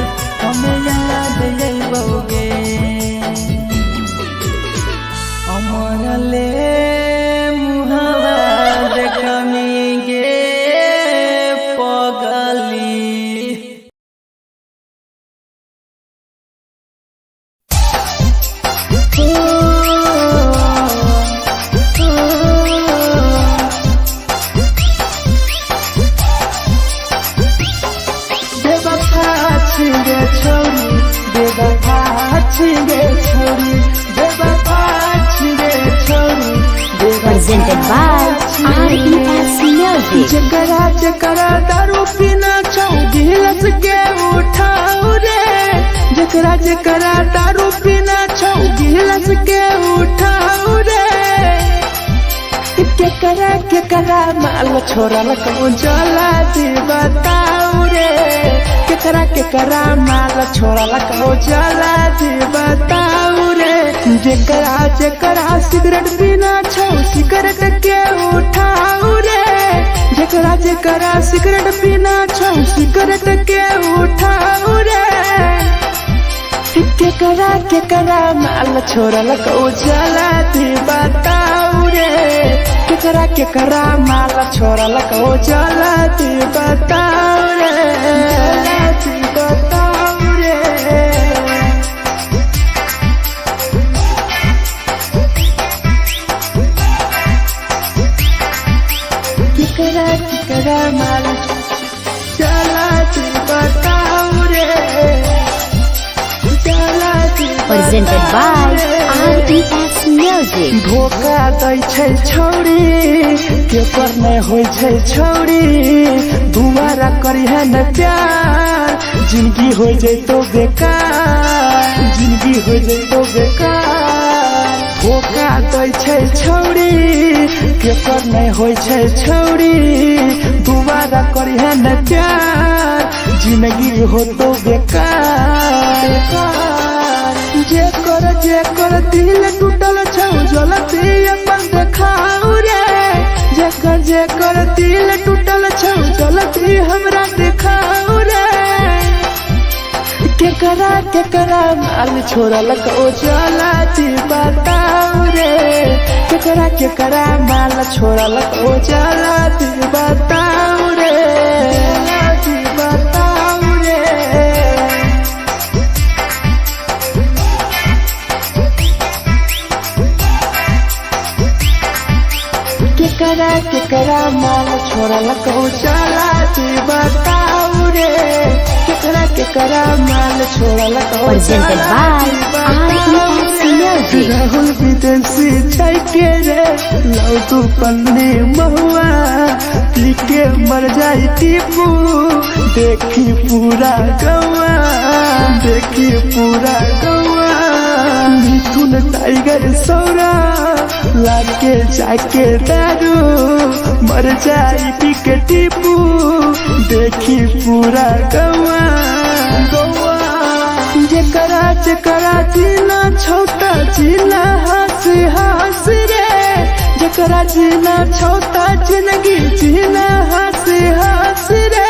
हमें याद आई बउगे। अमर ले मुहावा देखनी गे पगली। बेवफा छिगे छोरी, बेवफा छिगे छोरी, बेवफा छिगे छोरी, Presented by RES Music. जकरा जकरा दारू पीना चाह गिलास के उठाओ रे, जकरा जकरा दारू पीना चाह गिलास के उठाओ रे। केकरा माल छोरा लको जला दी बताओ रे, केकरा माल छोरा लको जला दी बताओ रे। जेकरा सिगरेट पीना छौ सिगरेट के उठाओ रे, जेकरा सिगरेट पीना छौ सिगरेट के उठाओ रे। केकरा माल छोरा लको जला दी बताओ रे, केकरा माल छोरा लको जला दी बताओ रे, जला दी बताओ रे। केकरा माल जला दी बताओ रे, जला दी Presented by RES Music. धोखा दै छै छौरी, केकर नहीं होइ छै छौरी, दुबारा करिहे न प्यार, जिंदगी हो जैतो बेकार, जिंदगी हो जैतो बेकार। धोखा दै छै छौरी, केकर नहीं होइ छै छौरी, दुबारा करिहे न प्यार, जिंदगी हो तो बेकार। जेकर दिल टूटल छौ जलती अपन देखाओ रे, जेकर दिल टूटल छौ जलती हमरा देखाओ रे। केकरा माल छोरा लको जला दी बताओ रे, केकरा माल छोरा लको जला दी बताओ रे, जला दी बताओ रे। केकरा माल छोरा लको जला दी बताओ रे, केकरा माल छोरा लको Presented by RES Music. Rahul विदेशी छै के रे, लौटू पन्नी महुआ पी के मर जाई टीपू, देखी पूरा गौआ, देखी पूरा गौआ। मिथुन टाइगर सौरा लाके जाके दारू, मर जाई पी के टीपू, देखी पूरा गौआ गौआ। जेकरा जीना छोटा जीना हंस हंस रे, जेकरा जीना छोटा जिंदगी जीना हंस हंस रे,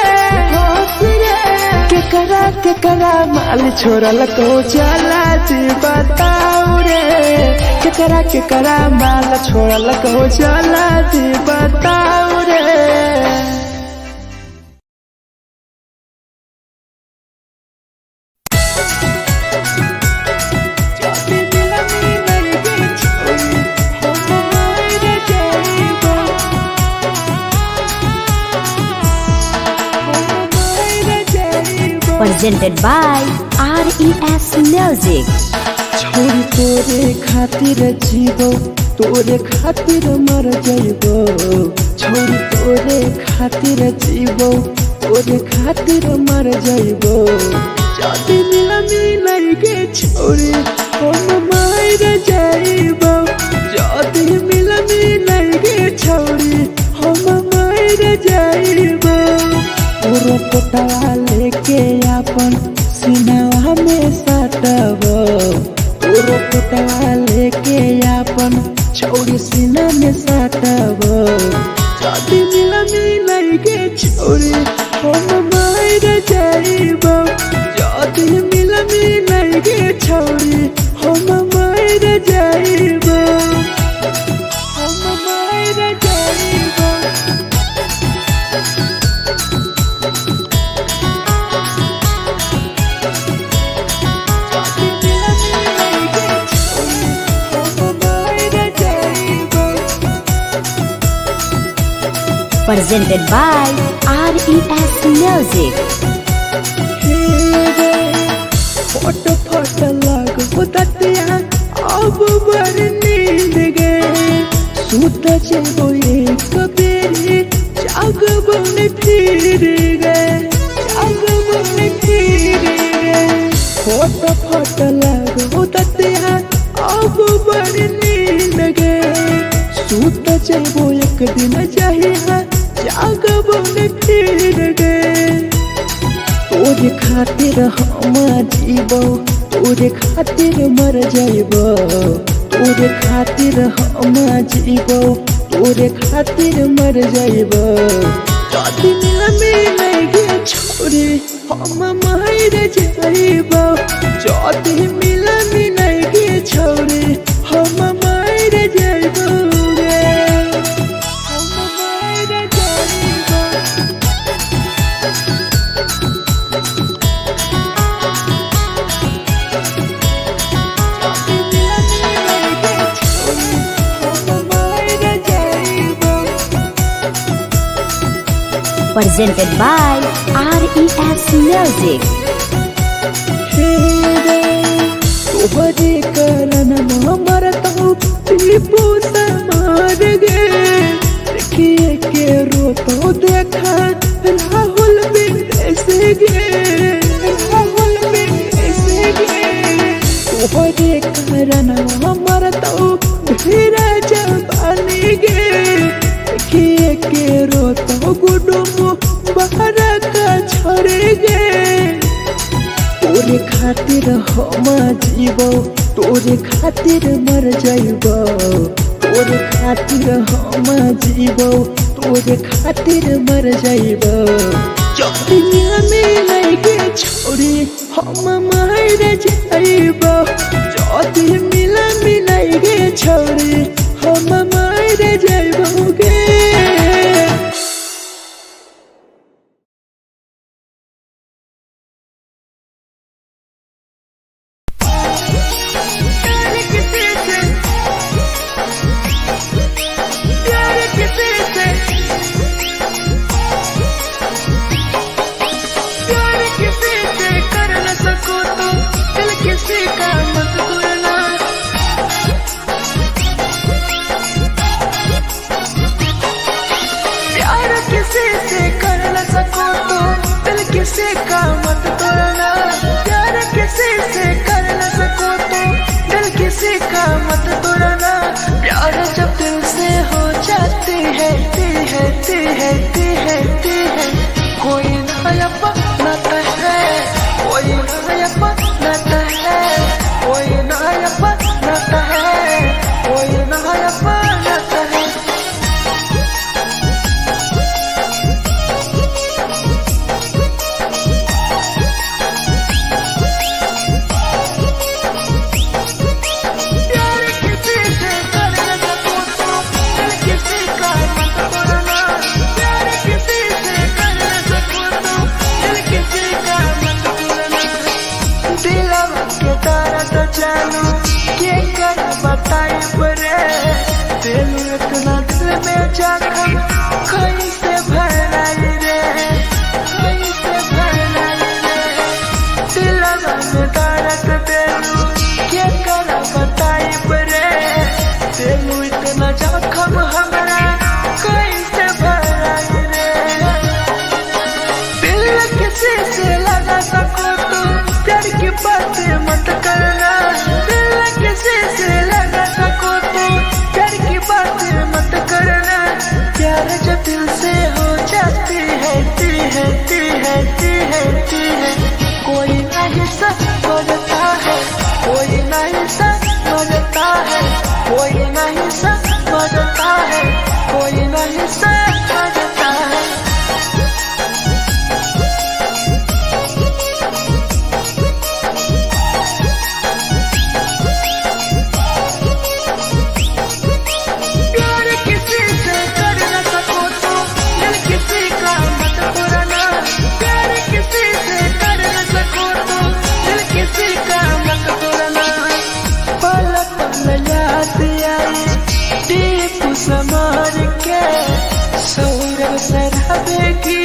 हंस रे। केकरा माल छोरा लको जला दी बताओ रे, केकरा माल छोरा लको जला दी बताओ रे। Presented by RES Music. छोरी तोरे खातिर जीवो तोरे खातिर मर जाइबो छोरी तोरे खातिर जीवो तोरे खातिर मर जाइबो जाति मिलाई के छोरी हम मार जाइबो जाति मिलाई के छोरी हम मार जाइबो पूरा पटवा लेके अपन सीनावा में सटबो पूरा पटवा लेके अपन छोरी सीना में सटबो जाति मिलाई के छोरी हम मार जाइबो जाति मिलाई के छोरी हम मार जाइबो हम मार जाइबो Presented by RES Music. Photo photo लगो ततिया अब बर नींद गए सूत जेबो एक बेरी जागबो ने फिर गए जागबो ने फिर गए फोटो फोटो लगो ततिया अब बर नींद गए सूत जेबो एक दिन चाहिए जागबो ने फिर गए तोरे खातिर हम जीवो तोरे खातिर मर जाइबो तोरे खातिर हम जीवो तोरे खातिर मर जाइबो जाति मिलाई के छोरी हम मार जाइबो जाति मिलाई के छोरी हम मार जाइबो हम मार जाइबो Presented by RES Music. तोहरे कारण मरता टीपू समार गे देखिए के रोतो देखा राहुल विदेश गे राहुल विदेश गे तोहरे कारण मरता धीरा जवानी गे देखिए के रोतो गुडुमो बाहर का छोड़े गे तोरे खातिर हम जीवो तोरे खातिर मर जाइबो तोरे खातिर हम जीवो तोरे खातिर मर जाइबो जाति मिलाई के छोरी हम मार जाइबो जाति मिलाई के छोरी हम मार जाइबो गे किसी का मत तोड़ना प्यार किसी से कर न सको तो दिल किसी का मत तोड़ना प्यार जब दिल से हो जाती है कोई नया बनाता है कोई नया बनाता है कोई नया बनाता है कोई नया बनाता है में जखम कैसे भराई रे कैसे भराई रे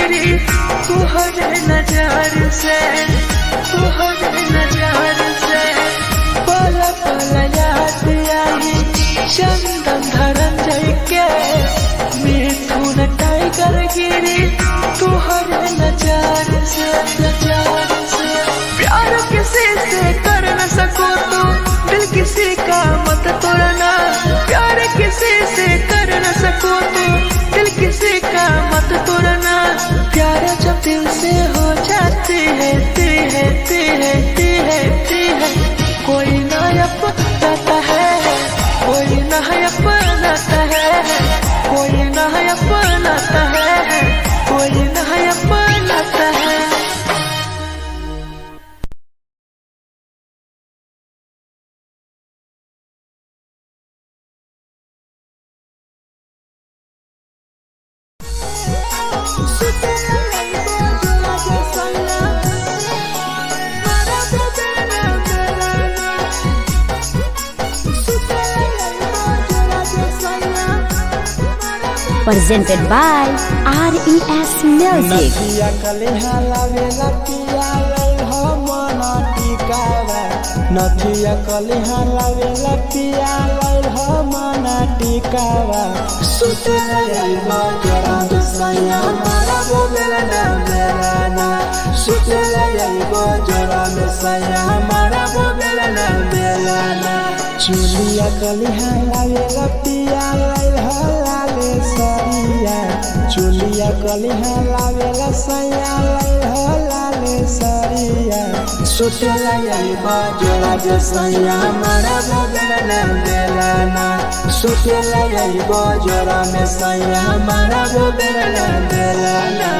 गिरी तुहरे नजर से पल पल याद आई चंदन धनंजय के मिथुन टाइगर गिरी तुहरे नजर से प्यार किसी से कर न सको तो दिल किसी का मत तोड़ना प्यार किसी से कर न सको तो दिल किसी का मत तोड़ना प्यार जब दिल से हो जाती है कोई ना अपनाता है कोई ना अपनाता है कोई ना अपनाता है कोई ना अपनाता है। Presented by RES Music. नथिया कलिहा लावेला पिया लई हो मन टिकावा नथिया कलिहा लावेला पिया लई हो मन टिकावा सुतला यलमा जरा सैया मारा बोलेला ना सुतला यलमा जरा सैया मारा बोलेला ना चुलिया कलिहा लावेला पिया लई हो लाले सरिया चुलिया कलिहा लावेला सैया लई हो लाले सरिया सुतला यलमा जरा सैया मारा बोलेला ना सुतला यलमा जरा सैया मारा बोलेला ना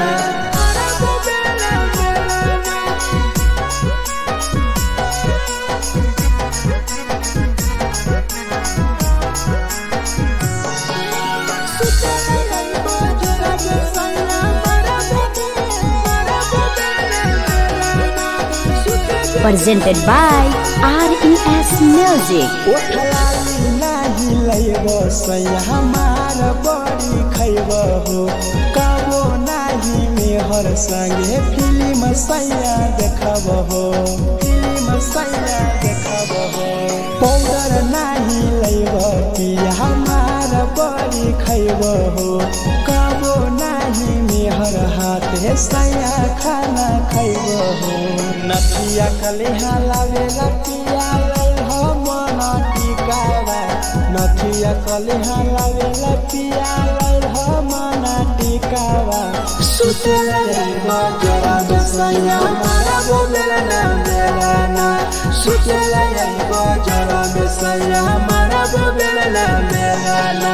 Presented by RES Music. ओठलाली नाही लैबो सैया हमार बड़ी खैबो हो कबो नाही मेहर संगे फिल्म सैया देखबो हो पाउडर नाही लैबो पिया हमार बड़ी खैबो हो कबो नाही मेहर हाथे सैया खाना खैबो हो नथिया कलिहा लावेला पिया लई हो मन टिकावा नथिया कलिहा लावेला पिया लई हो मन टिकावा सुतला यलमा जरा सैया मारा बोलेला ना सुतला यलमा जरा सैया मारा बोलेला ना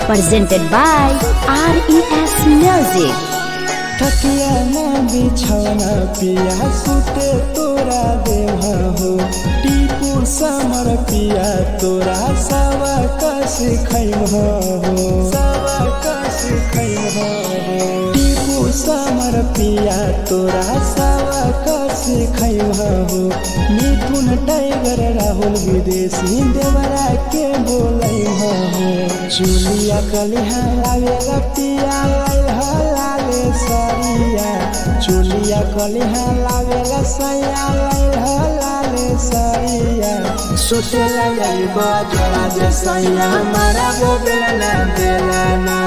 Presented by RES Music. तकिया ना बिछौना पिया सुते तोरा देह हो टीपू समर पिया तोरा सवा कस खैम हो टीपू समर पिया तोरा सवा कस खैम हो मिथुन टाइगर राहुल विदेशी देवरा के बोलै हो चुलिया कलिहा लावेला पिया लई हो लाले सरिया चुलिया कलिहा लावेला सैया लई हो लाले सरिया सुतला यलमा जरा सैया मारा बोलेला ना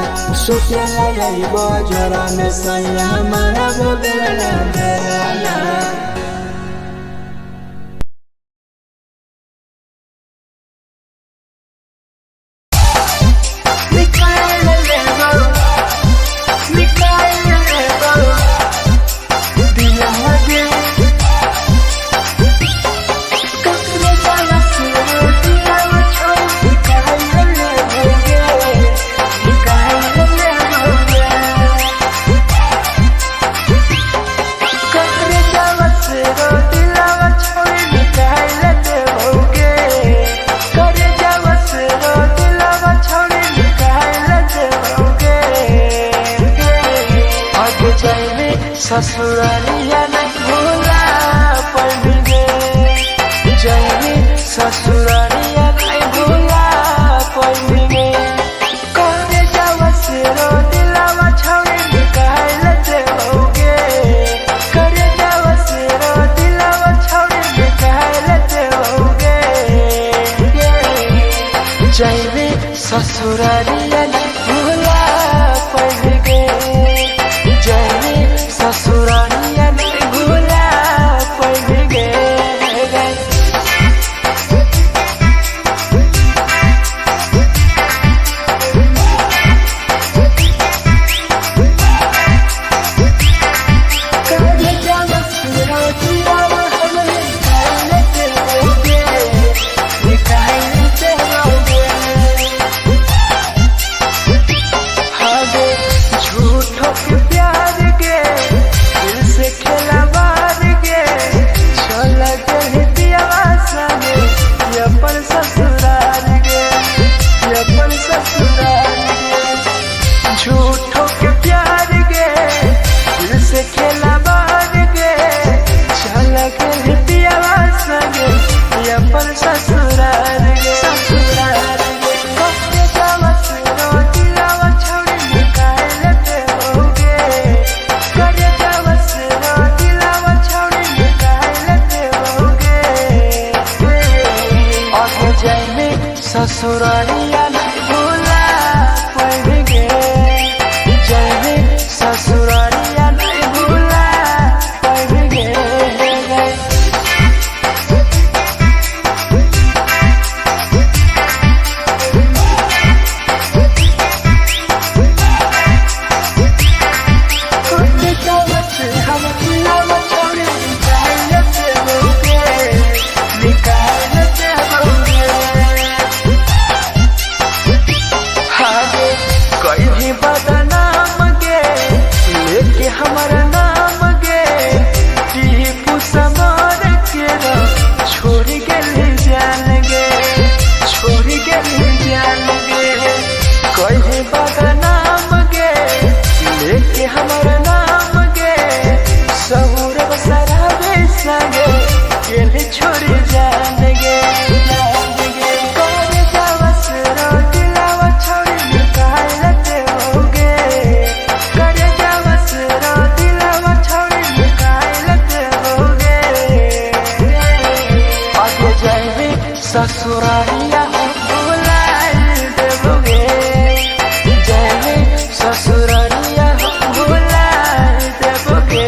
सुतला यलमा जरा सैया मारा बोलेला ना Cause ससुरारिया नहीं भूला पाएंगे जाएंगे ससुरारिया नहीं भूला पाएंगे करे जावा से रो दिलावा छावे निकाल देओगे करे जावा से रो दिलावा छावे निकाल देओगे जाएंगे ससुरारिया नहीं भूला पाएंगे जाएंगे ससुरारिया नहीं भूला पाएंगे झूठों के प्यार के दिल से खेला मार के चला गए दियावा संगे ये अपन ससुराल के ये अपन ससुराल के झूठों के प्यार के दिल से खेला मार के चला गए दियावा संगे ये अपन ससुराल के ससुराल के कब जावा से रो दिलावा छोड़ निकाल देओगे करे जावा से रो दिलावा छोड़ निकाल देओगे आगे जाएंगे ससुरारिया नहीं भूला पाएंगे जाएंगे ससुरारिया नहीं भूला पाएंगे कहीं बदनाम गे लेके हमारा नाम गे टीपू समार के छोड़ के जान गे छोड़ के जान गे कहीं बदनाम गे लेके हमारा नाम गे सहूर बसरावे संगे के छोड़ जान गे करे जावा से रो दिलावा छोड़ निकाल देओगे करे जावा से रो दिलावा छोड़ निकाल देओगे आगे जाएंगे ससुरारिया भुला देओगे जाएंगे ससुरारिया भुला देओगे।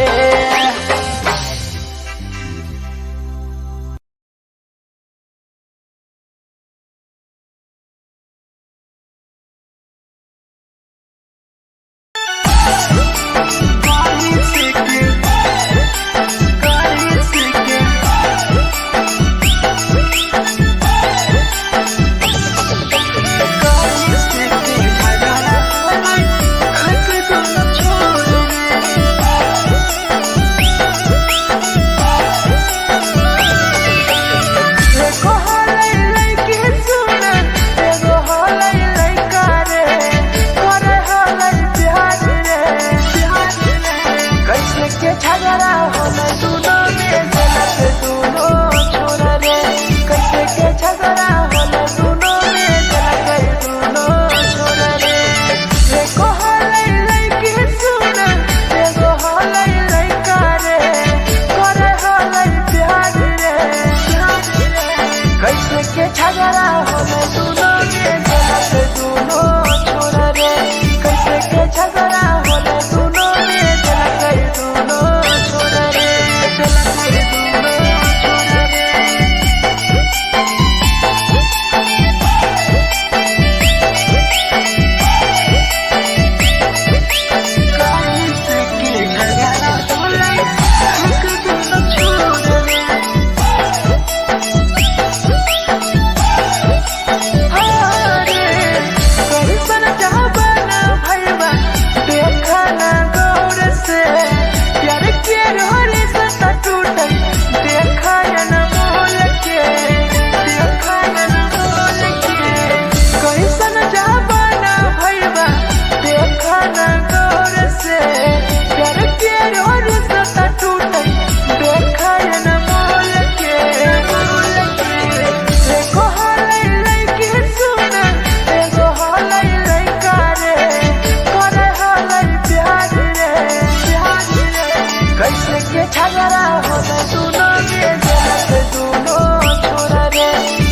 होला दोनों में जलत दोनों छोरा रे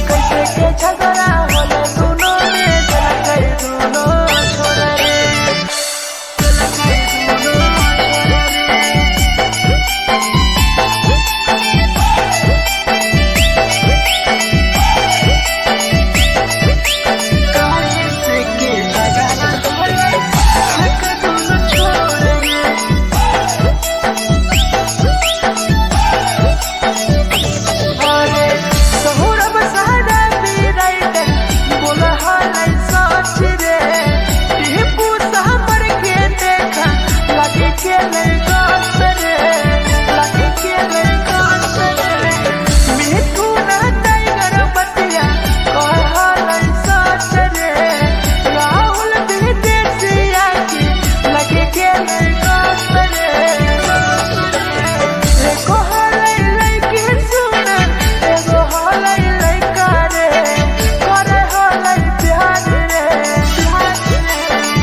कैसे के झगड़ा होला दोनों में जलत दोनों छोरा रे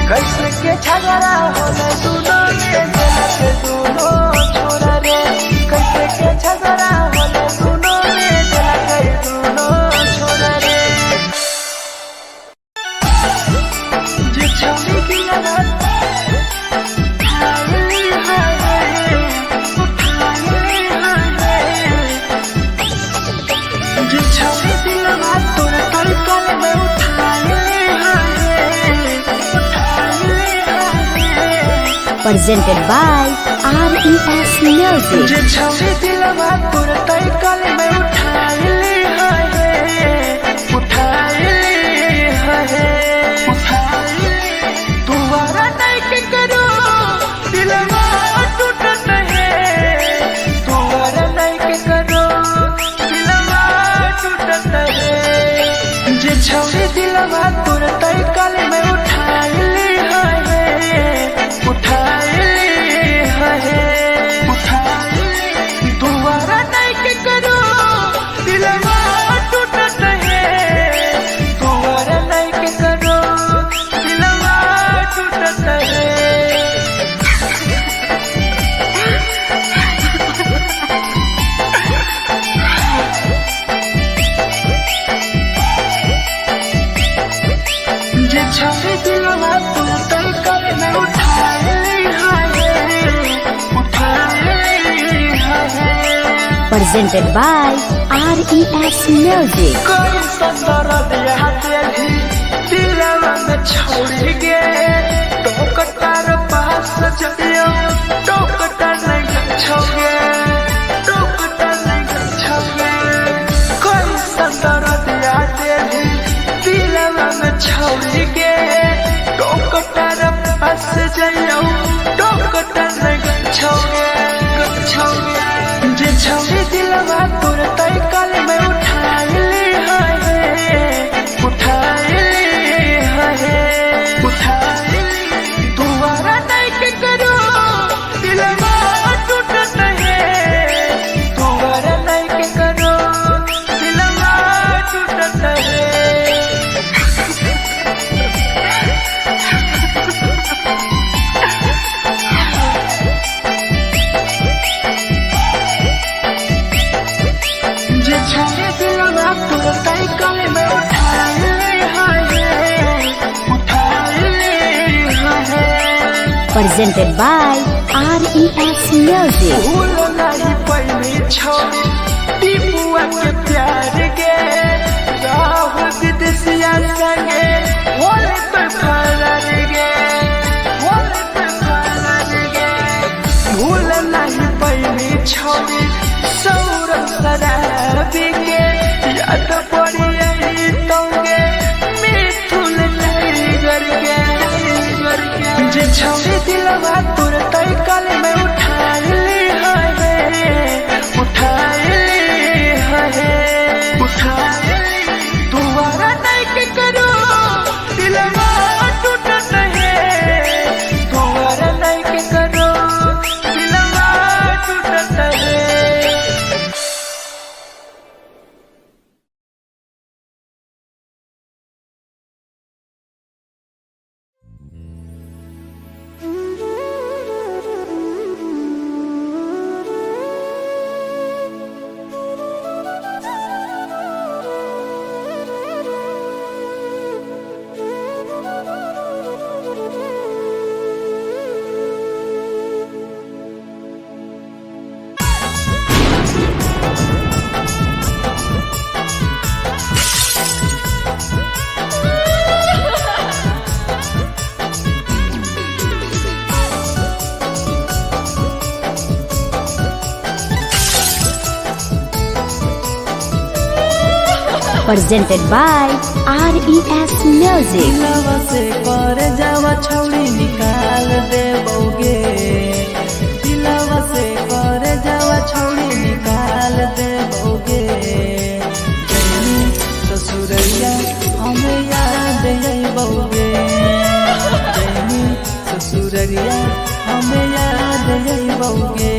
झगड़ा होला दोनों में जलत दोनों छोरा रे कैसे के झगड़ा होला दोनों में जलत दोनों छोरा रे जे छौरी दिया जे छौरी दिया तोर तलकल में उठाए presented by RES Music. जे छौरी दिलवा तोर तलकल में उठाए तुम्हारा नहीं के करो दिलवा टूटत है तुम्हारा नहीं के करो दिलवा टूटत है जे छौरी दिलवा तोर तलकल में उठाए तुम्हारा नहीं के करो दिलवा टूटत है तुम्हारा नहीं के करो दिलवा टूटत है जे छौरी दिलवा तोर तलकल में उठाए Presented by RES Music. कोई संदर दिया तेरी दिलवा में छोड़ गे टोकटार पास जइयो टोकटार नहीं छोगे टोकटार नहीं छोगे कोई संदर दिया तेरी दिलवा में छोड़ गे टोकटार पास जइयो टोकटार नहीं छोगे जे छौरी दिलवा तोर तलकल में उठाए तुम्हारा नहीं के करो दिलवा टूटत है तुम्हारा नहीं के करो दिलवा टूटत है जे छौरी दिलवा तोर तलकल में उठाए Presented by RES Music. भूल नहीं पहली छोरी टीपुआ के प्यार गे राहुल विदेशिया संगे होले तो फरार गे भूल नहीं पहली छोरी सौरभ शराबी के याद पड़ी यही तोगे मिथुन टाइगर के जे छौरी दिलवा तोर तलकल में उठाए तुम्हारा नहीं के करो दिलवा टूटत है तुम्हारा नहीं के करो दिलवा टूटत है presented by RES Music. दिलवा से कर जावा छौड़ी निकाल देबोगे दिलवा से कर जावा छौड़ी निकाल देबोगे जैनी ससुरैया हमें याद अइबोगे जैनी ससुरैया हमें याद अइबोगे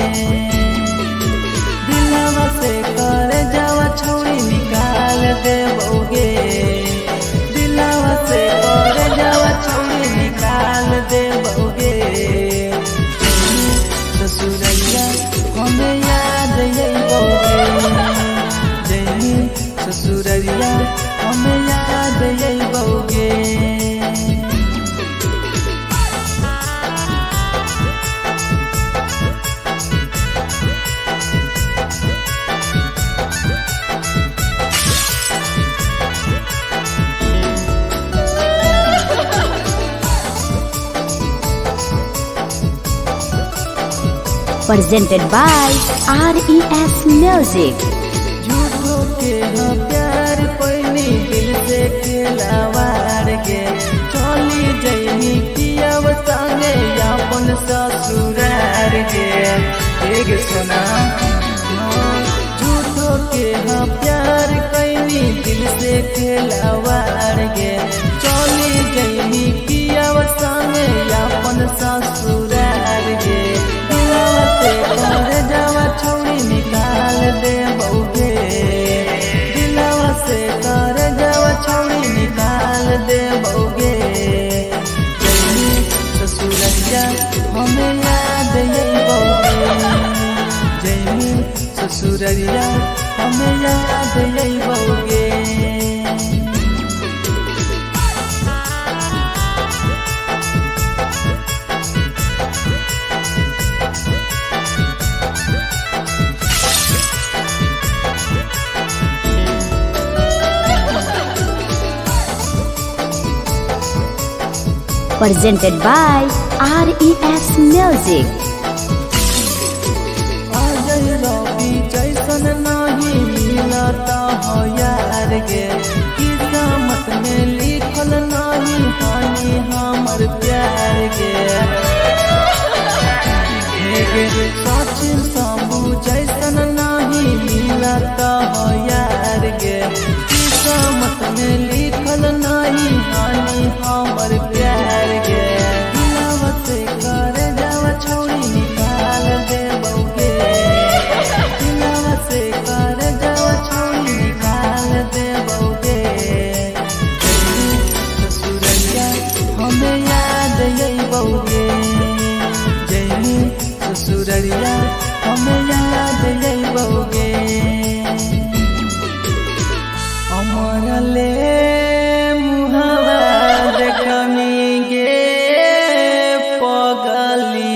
दिलवा से कर जावा छौड़ी निकाल देबोगे दिलवा से कर जावा छौड़ी निकाल देबोगे ससुरैया हमें याद अइबोगे जैनी ससुरैया हमें याद अइबोगे Presented by RES Music. झूठो के हाँ प्यार पैनी दिल से खिलावार के चली जैनी कियाव संगे अपन ससुरार के एक सुना झूठो के हाँ प्यार कैनी दिल से खिलावार के चली जैनी कियाव संगे अपन ससुरार के कर जावा छौड़ी निकाल देबोगे दिलवा से कर जावा छौड़ी निकाल देबोगे जैनी ससुरैया हमें याद अइबोगे जैनी ससुरैया हमें याद अइबोगे Presented by RES Music. Ajay रवि जैसन नहीं मिलता हो यार गे किस्मत में लिखल नहीं हानि हमर प्यार गे सच सबू जैसन नहीं मिलता हो यार गे किस्मत में लिखल नहीं हानि हमर प्यार गे दिलवा से कर जावा छौड़ी निकाल देबोगे दिलवा से कर जावा छौड़ी निकाल देबोगे ससुरैया हमें याद अइबोगे जैनी ससुरैया हमें याद अइबोगे अमर ले मुहावा देखनी गे पगली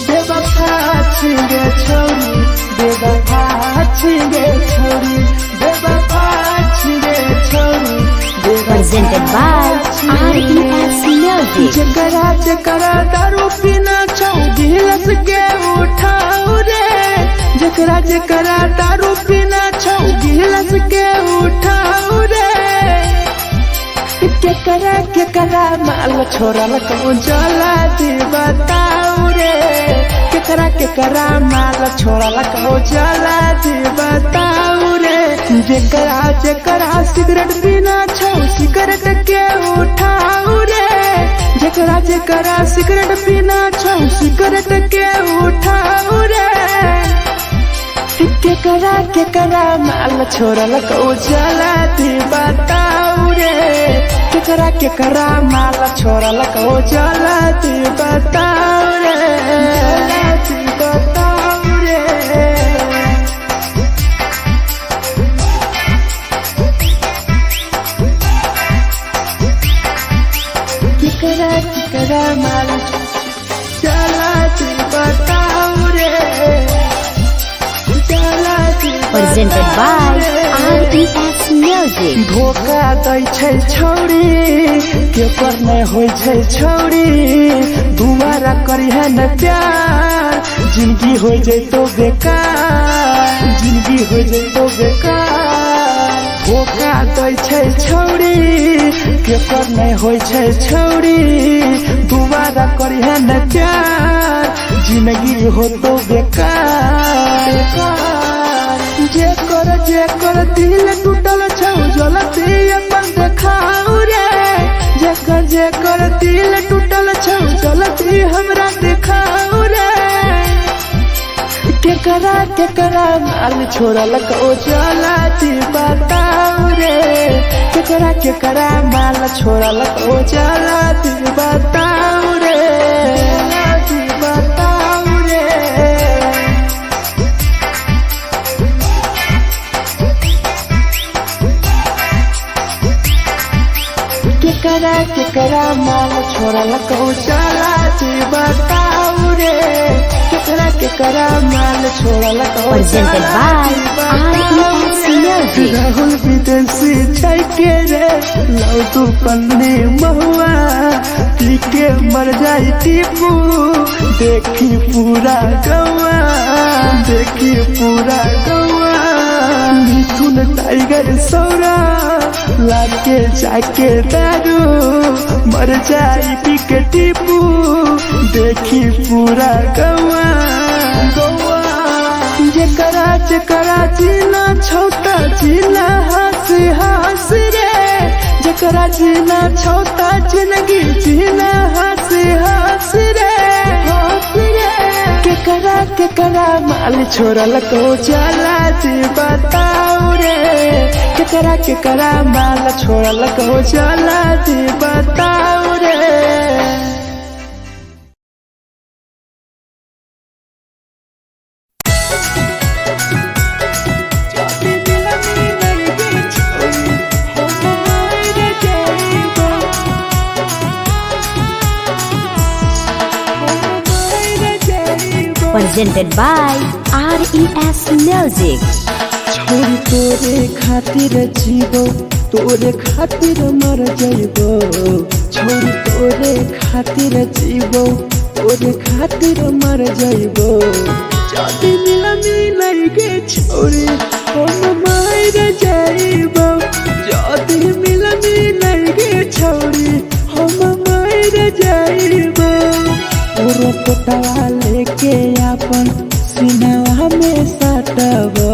बेवफा छिगे छोरी बेवफा छिगे छोरी बेवफा छिगे छोरी Presented by RES Music. जकरा जकरा दारू पीना छौ गिलास के उठाऊ रे जकरा जकरा दारू पीना छौ गिलास के उठाऊ रे केकरा माल छोड़ल कहूँ जला दी बताऊ रे केकरा माल छोड़ल कहूँ जला दी बताऊ रे जेकरा जेकरा सिगरेट पीना छौ सिगरेट के उठाऊ रे जेकरा जेकरा सिगरेट पीना छौ सिगरेट के उठाऊ रे केकरा माल छोड़ल कहूँ जला दी बताऊ रे केकरा माल छोड़ल कहूँ जला दी बताऊ रे जला दी बताऊ रे केकरा माल जला दी बताऊ रे Presented by RES Music. धोखा दै छै छौरी के पर नै होइ छै छौरी दुबारा करिहे न प्यार जिंदगी हो जैतो बेकार जिंदगी हो जैतो बेकार धोखा दै छै छौरी के पर नै होइ छै छौरी दुबारा करिहे न प्यार जिंदगी हो तो बेकार जेकर दिल टूटल छौ जलती अपन देखाऊ रे जेकर दिल टूटल छौ जलती हमरा देखाऊ रे केकरा माल छोड़लक ओ जलती बताऊ रे केकरा माल छोड़लक ओ जलती बताऊ रे जलती बताऊ रे केकरा माल छोड़लक ओ जलती बताऊ रे केकरा माल छोड़लक ओ Presented by RES Music. Rahul विदेशी छै के रे लौ तू पन्नी महुआ पी के मर जाई टीपू देखी पूरा गौआ मिथुन टाइगर सौरा लाके जाके दारू मर जाई पी के टीपू देखी पूरा गौआ जेकरा जीना छोटा जीना हंस रे जेकरा जीना छोटा जिंदगी जीना हंस रे केकरा माल छोड़लक ओ जलती बताऊ रे केकरा माल छोड़लक ओ जलती बताऊ रे Presented by RES Music. छोरी तोरे खातिर जीवो तोरे खातिर मर जइबो छोरी तोरे खातिर जीवो तोरे खातिर मर जइबो जदी मिलई गे छोरी हम मर जइबो जदी मिलई गे छोरी हम मर जइबो पूरा पोटवा लेके अपन सीनावा में सटबो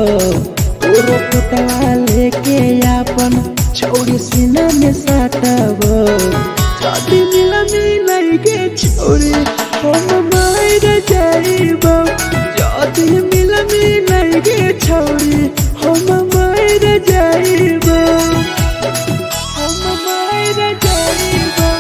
पूरा पोटवा लेके अपन छौरी सीना में सटबो जदी मिलई गे छौरी हम मर जइबो जदी मिलई गे छौरी हम मर जइबो हम मर जइबो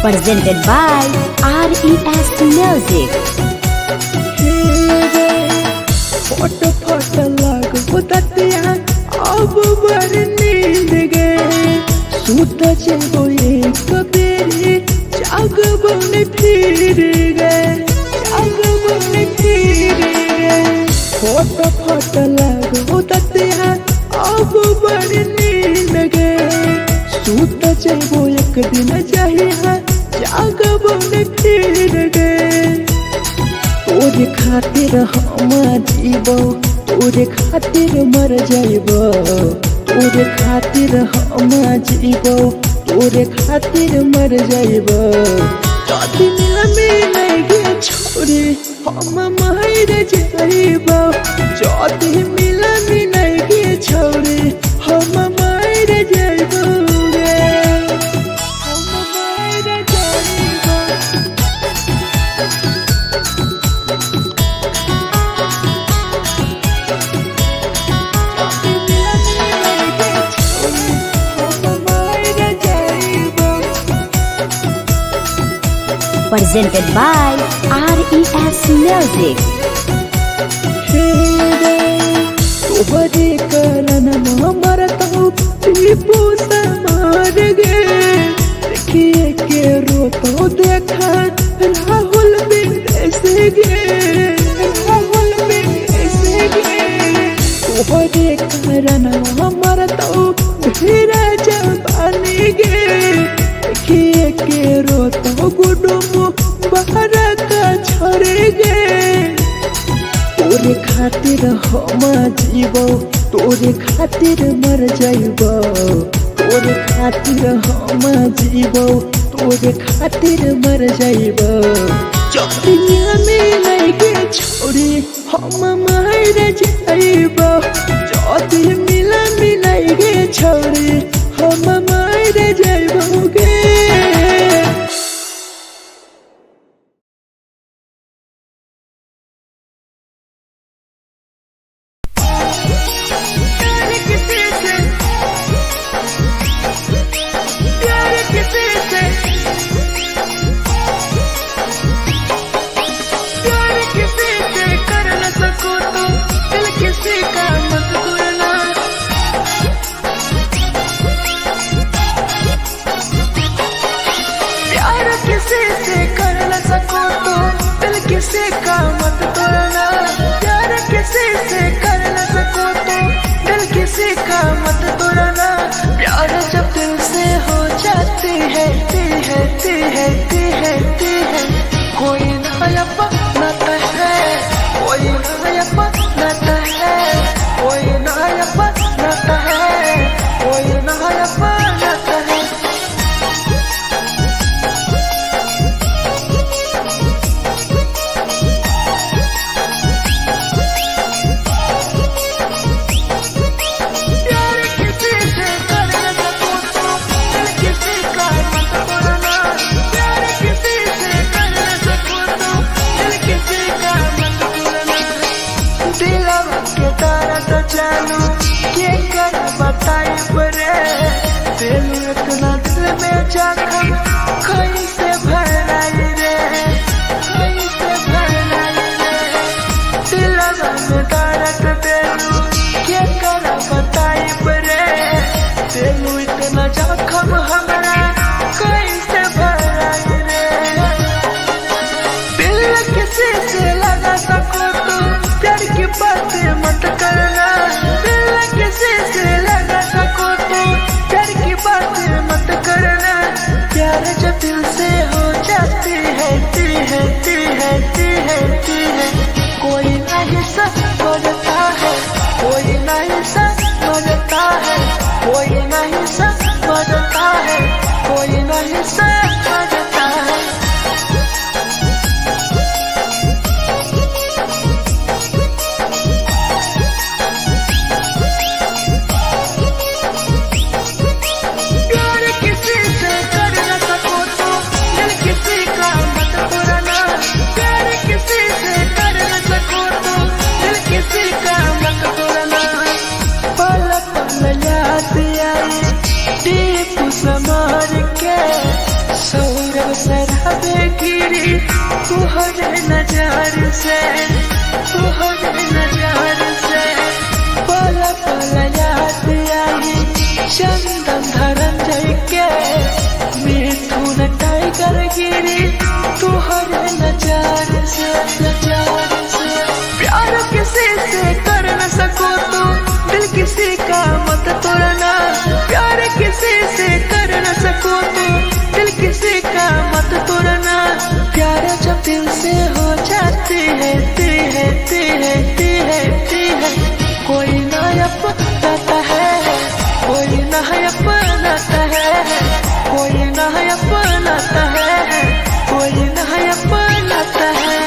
Presented by RES Music. फट लग बुततिया अब बर नींद गए सूत जेबो एक बेरी जागबो ने फिर गए फट लग बुततिया अब बर नींद गए सूत जेबो एक दिन चाहिए जागबो ने फिर गए तोरे खातिर हम जीवो तोरे खातिर मर जइबो तोरे खातिर हम जीवो तोरे खातिर मर जइबो जदी मिलई गे छोरी हम मर जइबो जदी मिलई गे छोरी हम मर जइबो रे हम मर जइबो Presented by RES Music. तोहरे कारण मरता हूँ टीपू समार गे देखिए के रोतो देखा राहुल विदेश गे राहुल विदेश गे तोहरे कारण मरता हूँ धीरे जवानी गे देखिए के रोतो गुडुम बाहर का छोड़ गे तोरे खातिर हम जीवो तोरे खातिर मर जाइबो तोरे खातिर हम जीवो तोरे खातिर मर जाइबो दुनिया में लगे छोड़ी हम मर जाइबो जदी मिलाइगे छोड़ी हम मर जाइबो गे किसी का मत तोड़ना प्यार किसी से कर न सको तो दिल किसी का मत तोड़ना प्यार जब दिल से हो जाती है कोई नया बनाता है कोई नया बनाता है कोई नया बनाता है कोई नया बनाता है चालू के कर बताई परे दिल इतना दिल में जखम कैसे भराई रे कैसे भराई रे दिलवा में दर्द दिलू के कर बताई परे दिल इतना जखम हमरा कैसे भराई रे दिल किसी से लगा सको तो प्यार की बातें मत करना किसी से लगा सको तो प्यार की बातें मत करना प्यार जब दिल से हो जाती है कोई नहीं समझता है कोई नहीं समझता है कोई नहीं समझता है कोई नहीं समझता है समार के सौरभ शराबे गिरी तुहरे नजार से पल पल याद आई चंदन धरंजय के मिथुन टाइगर गिरी तुहरे नजार से प्यार किसी से कर न सको तो दिल किसी का मत तोड़ना प्यार किसी से कर न सको तो दिल किसी का मत तोड़ना प्यार जब दिल से हो जाती है कोई नया बनाता है कोई नया बनाता है कोई नया बनाता है कोई नया बनाता है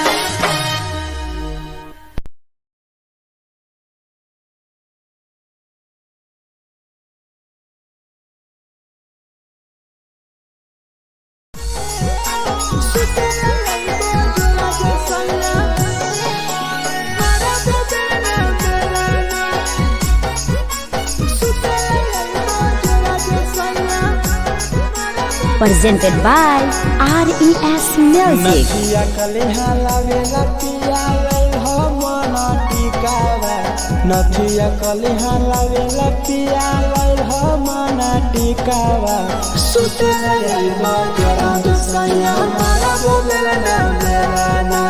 presented by RES Music. नदिया कले हलावे लतिया रे हो मन टिकावा नथिया कलिहा लावेला पिया लैल मना टिकावा सुतेला याइबो जोरा में सैया मारा बोलेला ना बेलाना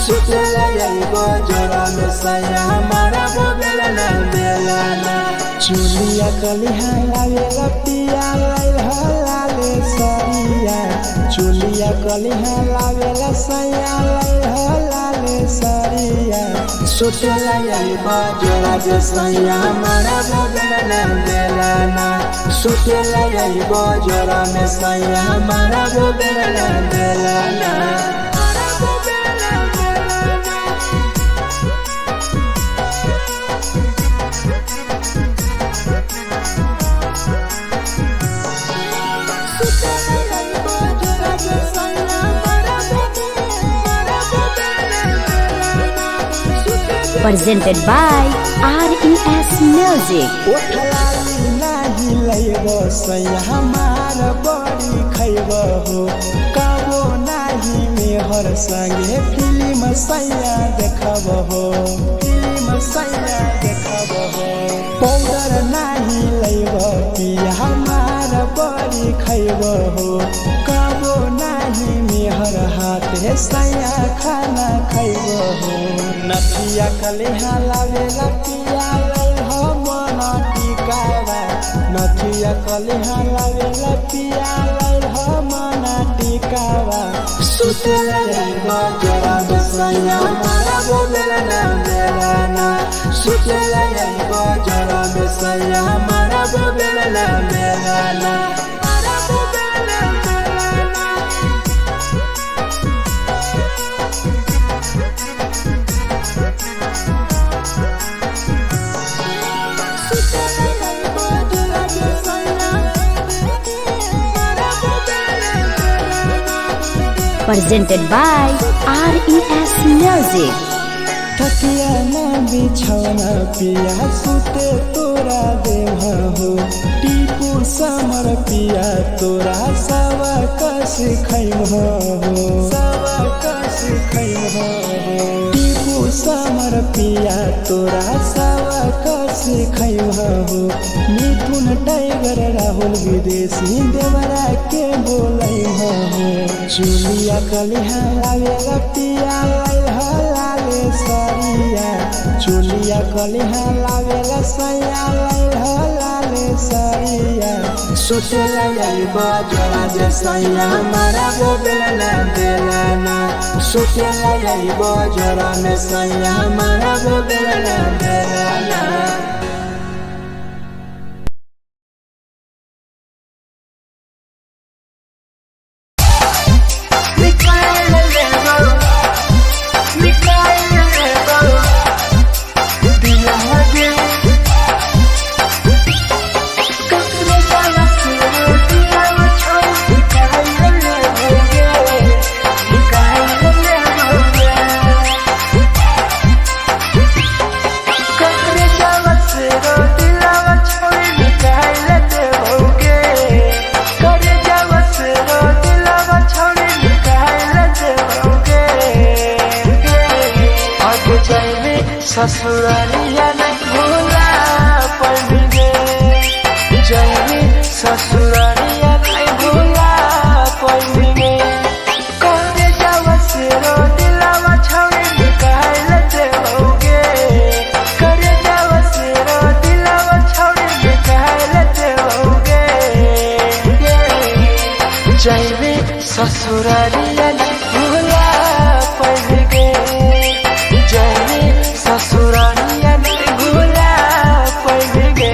सुतेला याइबो जोरा में सैया मारा बोलेला ना बेलाना चुलिया कलिहा लावेला पिया लैल लाले सरिया चुलिया कलिहा लावेला सैया लैल लाले सरिया सुतेला याइबो जोरा में सैया मारा बोलेला ना बेलाना सुतेला याइबो जोरा में सैया मारा बोलेला ना बेलाना Presented by RES Music. ओठलाली नाही लैबो सैया हमार बड़ी खैबो हो कबो नाही मेहर संगे फिल्म सैया देखबो हो फिल्म सैया देखबो हो पाउडर नाही लैबो पिया हमार बड़ी खैबो हो कबो नाही मेहर हाथे सैया खाना खैबो हो नथिया कलिहा लावेला पिया लैल मना टिकावा नथिया कलिहा लावेला पिया लैल मना टिकावा सुतेला याइबो जोरा में सैया मारा बोलेला ना बेलाना सुतेला याइबो जोरा में सैया मारा बोलेला ना बेलाना Presented by RES Music. तकिया ना बिछौना पिया सुते तोरा देह हो टीपू समर पिया तोरा सवा कस खैम हो सवा कस खैम हो टीपू समर पिया तोरा सवा कस खैम हो मिथुन टाइगर राहुल विदेशी देवरा के बोलै हो चुलिया कलिहा लावेला पिया लाले सरिया चुलिया कलिहा लावेला सैया लाले सरिया सुतेला याइबो जोरा में सैया मारा बोलेला ना बेलाना सुतेला याइबो जोरा में सैया मारा बोलेला ना बेलाना ससुरालिया नहीं भूला पड़ेंगे जाएंगे ससुरालिया नहीं भूला पड़ेंगे करे जावा से रो दिलावा छावे निकाल लेते होगे करे जावा से रो दिलावा छावे निकाल लेते होगे जाएंगे ससुरालिया नहीं भूला पड़ेंगे ससुरालिया नहीं भूला पड़ेंगे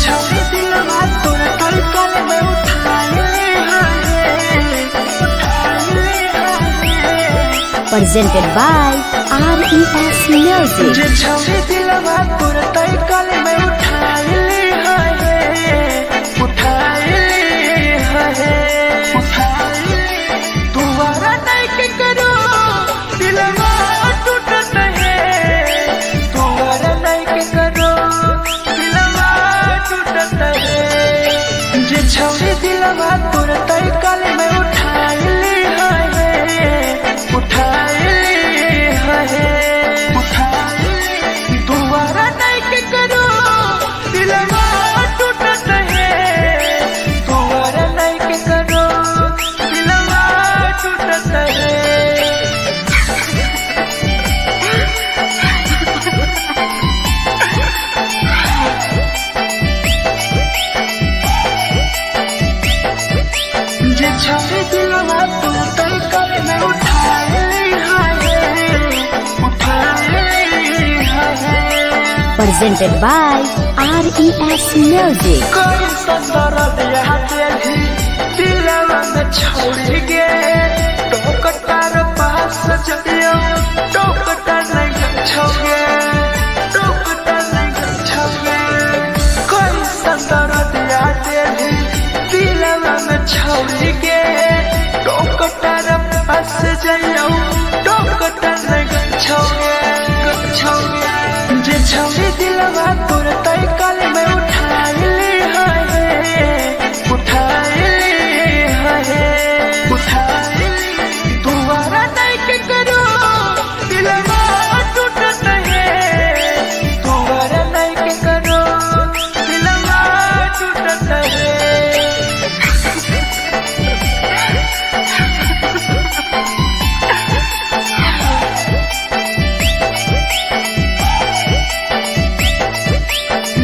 छवि दिलवा तोरा तड़कल में उठाए Presented by RES Music. जे छवि दिलवा तोरा तड़कल में उठाए दोबारा नहीं के करो दिलवा टूटत है दोबारा नहीं के करो दिलवा टूटत है जे छवि दिलवा तोरा तड़कल में उठाए दोबारा नहीं के करो दिलवा टूटत है दोबारा नहीं के करो दिलवा टूटत है जे छवि दिलवा तोरा तड़कल में उठाए Presented by RES Music. कोई संदर्भ यहाँ तेरी दिलवा में छोड़ गे टोकटार पास जइयो टोकटार नहीं छोगे टोकटार नहीं छोगे कोई संदर्भ यहाँ तेरी दिलवा में छोड़ गे टोकटार पास जइयो टोकटार नहीं छोगे जे छवि दिलवा तोरा तड़कल में उठाए दोबारा नहीं के करो दिलवा टूटत है दोबारा नहीं के करो दिलवा टूटत है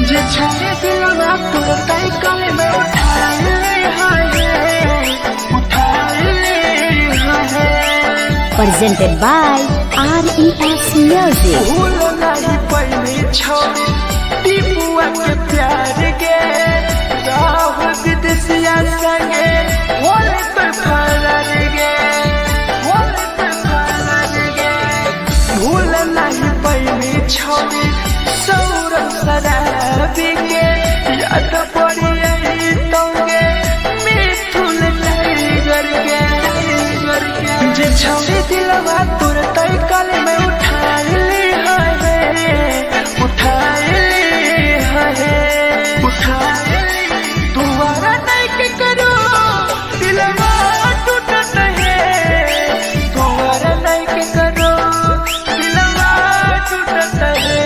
जे छवि दिलवा तोरा तड़कल में Presented by RES Music. भूल नहीं पहली छवि टीपुआ के प्यार गे राहुल विदेशिया संगे होले तो फरार गे भूल नहीं पहली छवि सौरभ शराबी गे याद पड़ी यही तोगे मिथुन टाइगर गे जे छवि दिलवा तोरा तड़कल में उठाए दोबारा नहीं के करो दिलवा टूटत है दोबारा नहीं के करो दिलवा टूटत है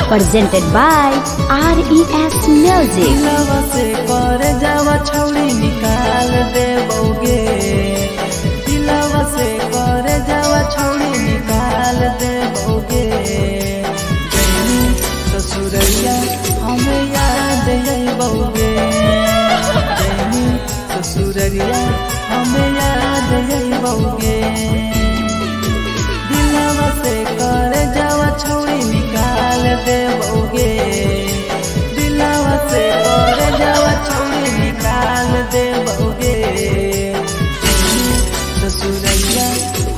Presented by RES Music. दिलवा से कर जावा छौड़ी निकाल देबोगे दिलवा से कर जावा छौड़ी निकाल देबोगे जैनी ससुरैया हमें याद अइबोगे जैनी ससुरैया हमें याद अइबोगे दिलवा से कर जावा छौड़ी निकाल देबोगे दिलवा से कर जावा छौड़ी निकाल देबोगे ससुरैया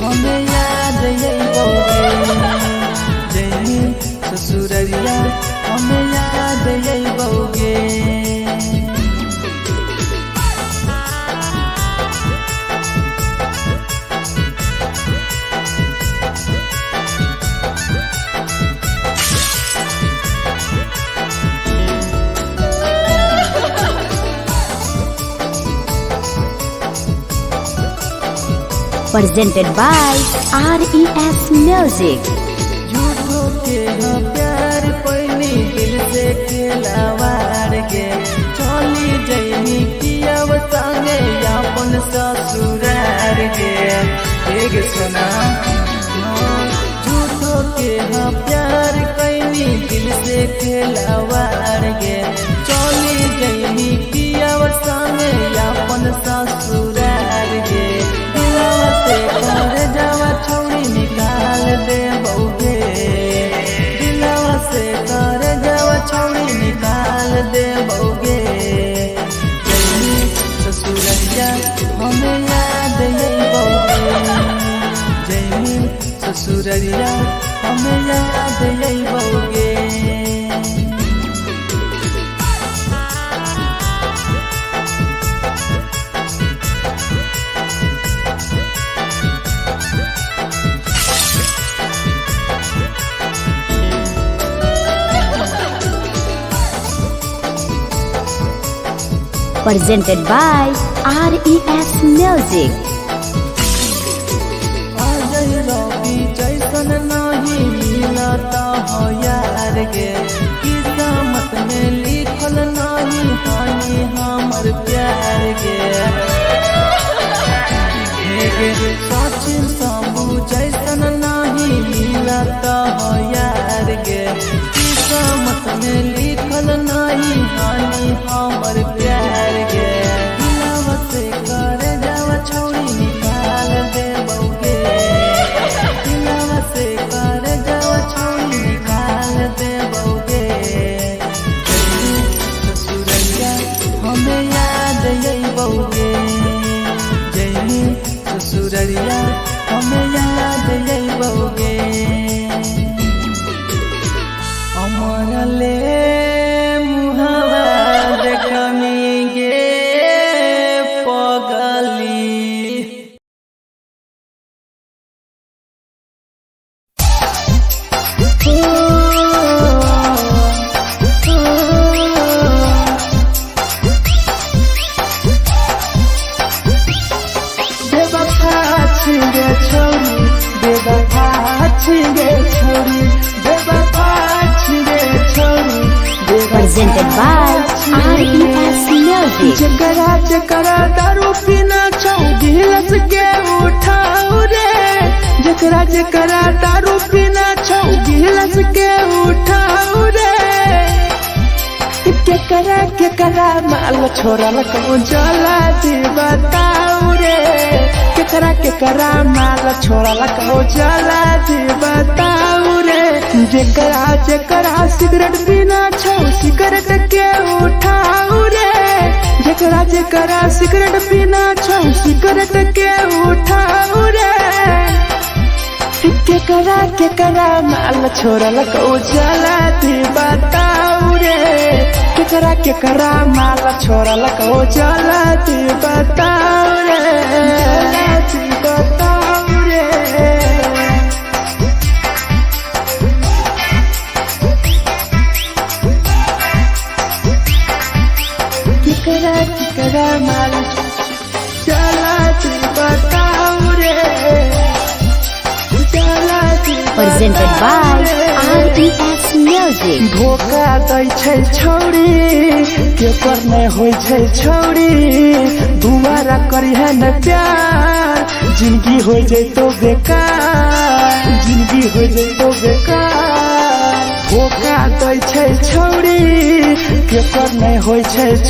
हमें याद अइबोगे जैनी ससुरैया हमें याद अइबोगे presented by RES Music. झूठो के हाँ प्यार पैनी दिल से खिलवाड़ के चली जैनी किया संगे अपन ससुरार के एक सुना झूठो के हाँ प्यार कैनी दिल से खिलवाड़ के चली जैनी किया संगे अपन ससुरार के दिलवा से कर जावा छौड़ी निकाल दे बउगे दिलवा से कर जावा छौड़ी निकाल दे बउगे जैनी ससुरैया हमें याद यही बउगे जैनी ससुरैया हमें याद यही बउगे Presented by RES Music. आजै रवि जैसन नहीं मिलता हो यार गे किस्मत में लिखल नहीं हानि हमर प्यार गे सचिन शंभू जैसन नहीं मिलता हो यार गे किस्मत में लिखल नहीं हानि हमर प्यार गे दिलवा से कर जावा छौड़ी निकाल दे बउगे दिलवा से कर जावा छौड़ी निकाल दे बउगे ससुरैया हमें याद यही बउगे जैनी ससुरैया हमें याद यही बउगे अमर ले मुहावा देखनी गे पगली बेवफा छिगे छोरी बेवफा छिगे छोरी बेवफा छिगे छोरी Presented by RES Music. जकरा जकरा दारू पीना छौ गिलास के उठाऊ रे जकरा जकरा दारू पीना छौ गिलास के उठाऊ रे केकरा माल छोरा लको जला दी बताऊ रे केकरा माल छोरा लको जला दी बताऊ रे जकरा सिगरेट पीना छौ सिगरेट के उठाऊ रे जकरा सिगरेट पीना छौ सिगरेट के उठाऊ रे केकरा माल छोरा लको जला दी बताऊ रे केकरा माल छोरा लको जला दी बताऊ रे जला दी बताऊ रे केकरा माल जला दी बताऊ रे जला दी Presented by RES Music. धोखा दै छै छौड़ी के पर नै होइ छै छौड़ी दुबारा करिहे न प्यार जिंदगी हो जैतो बेकार जिंदगी हो जैतो बेकार धोखा दै छै छौड़ी के पर नै होइ छै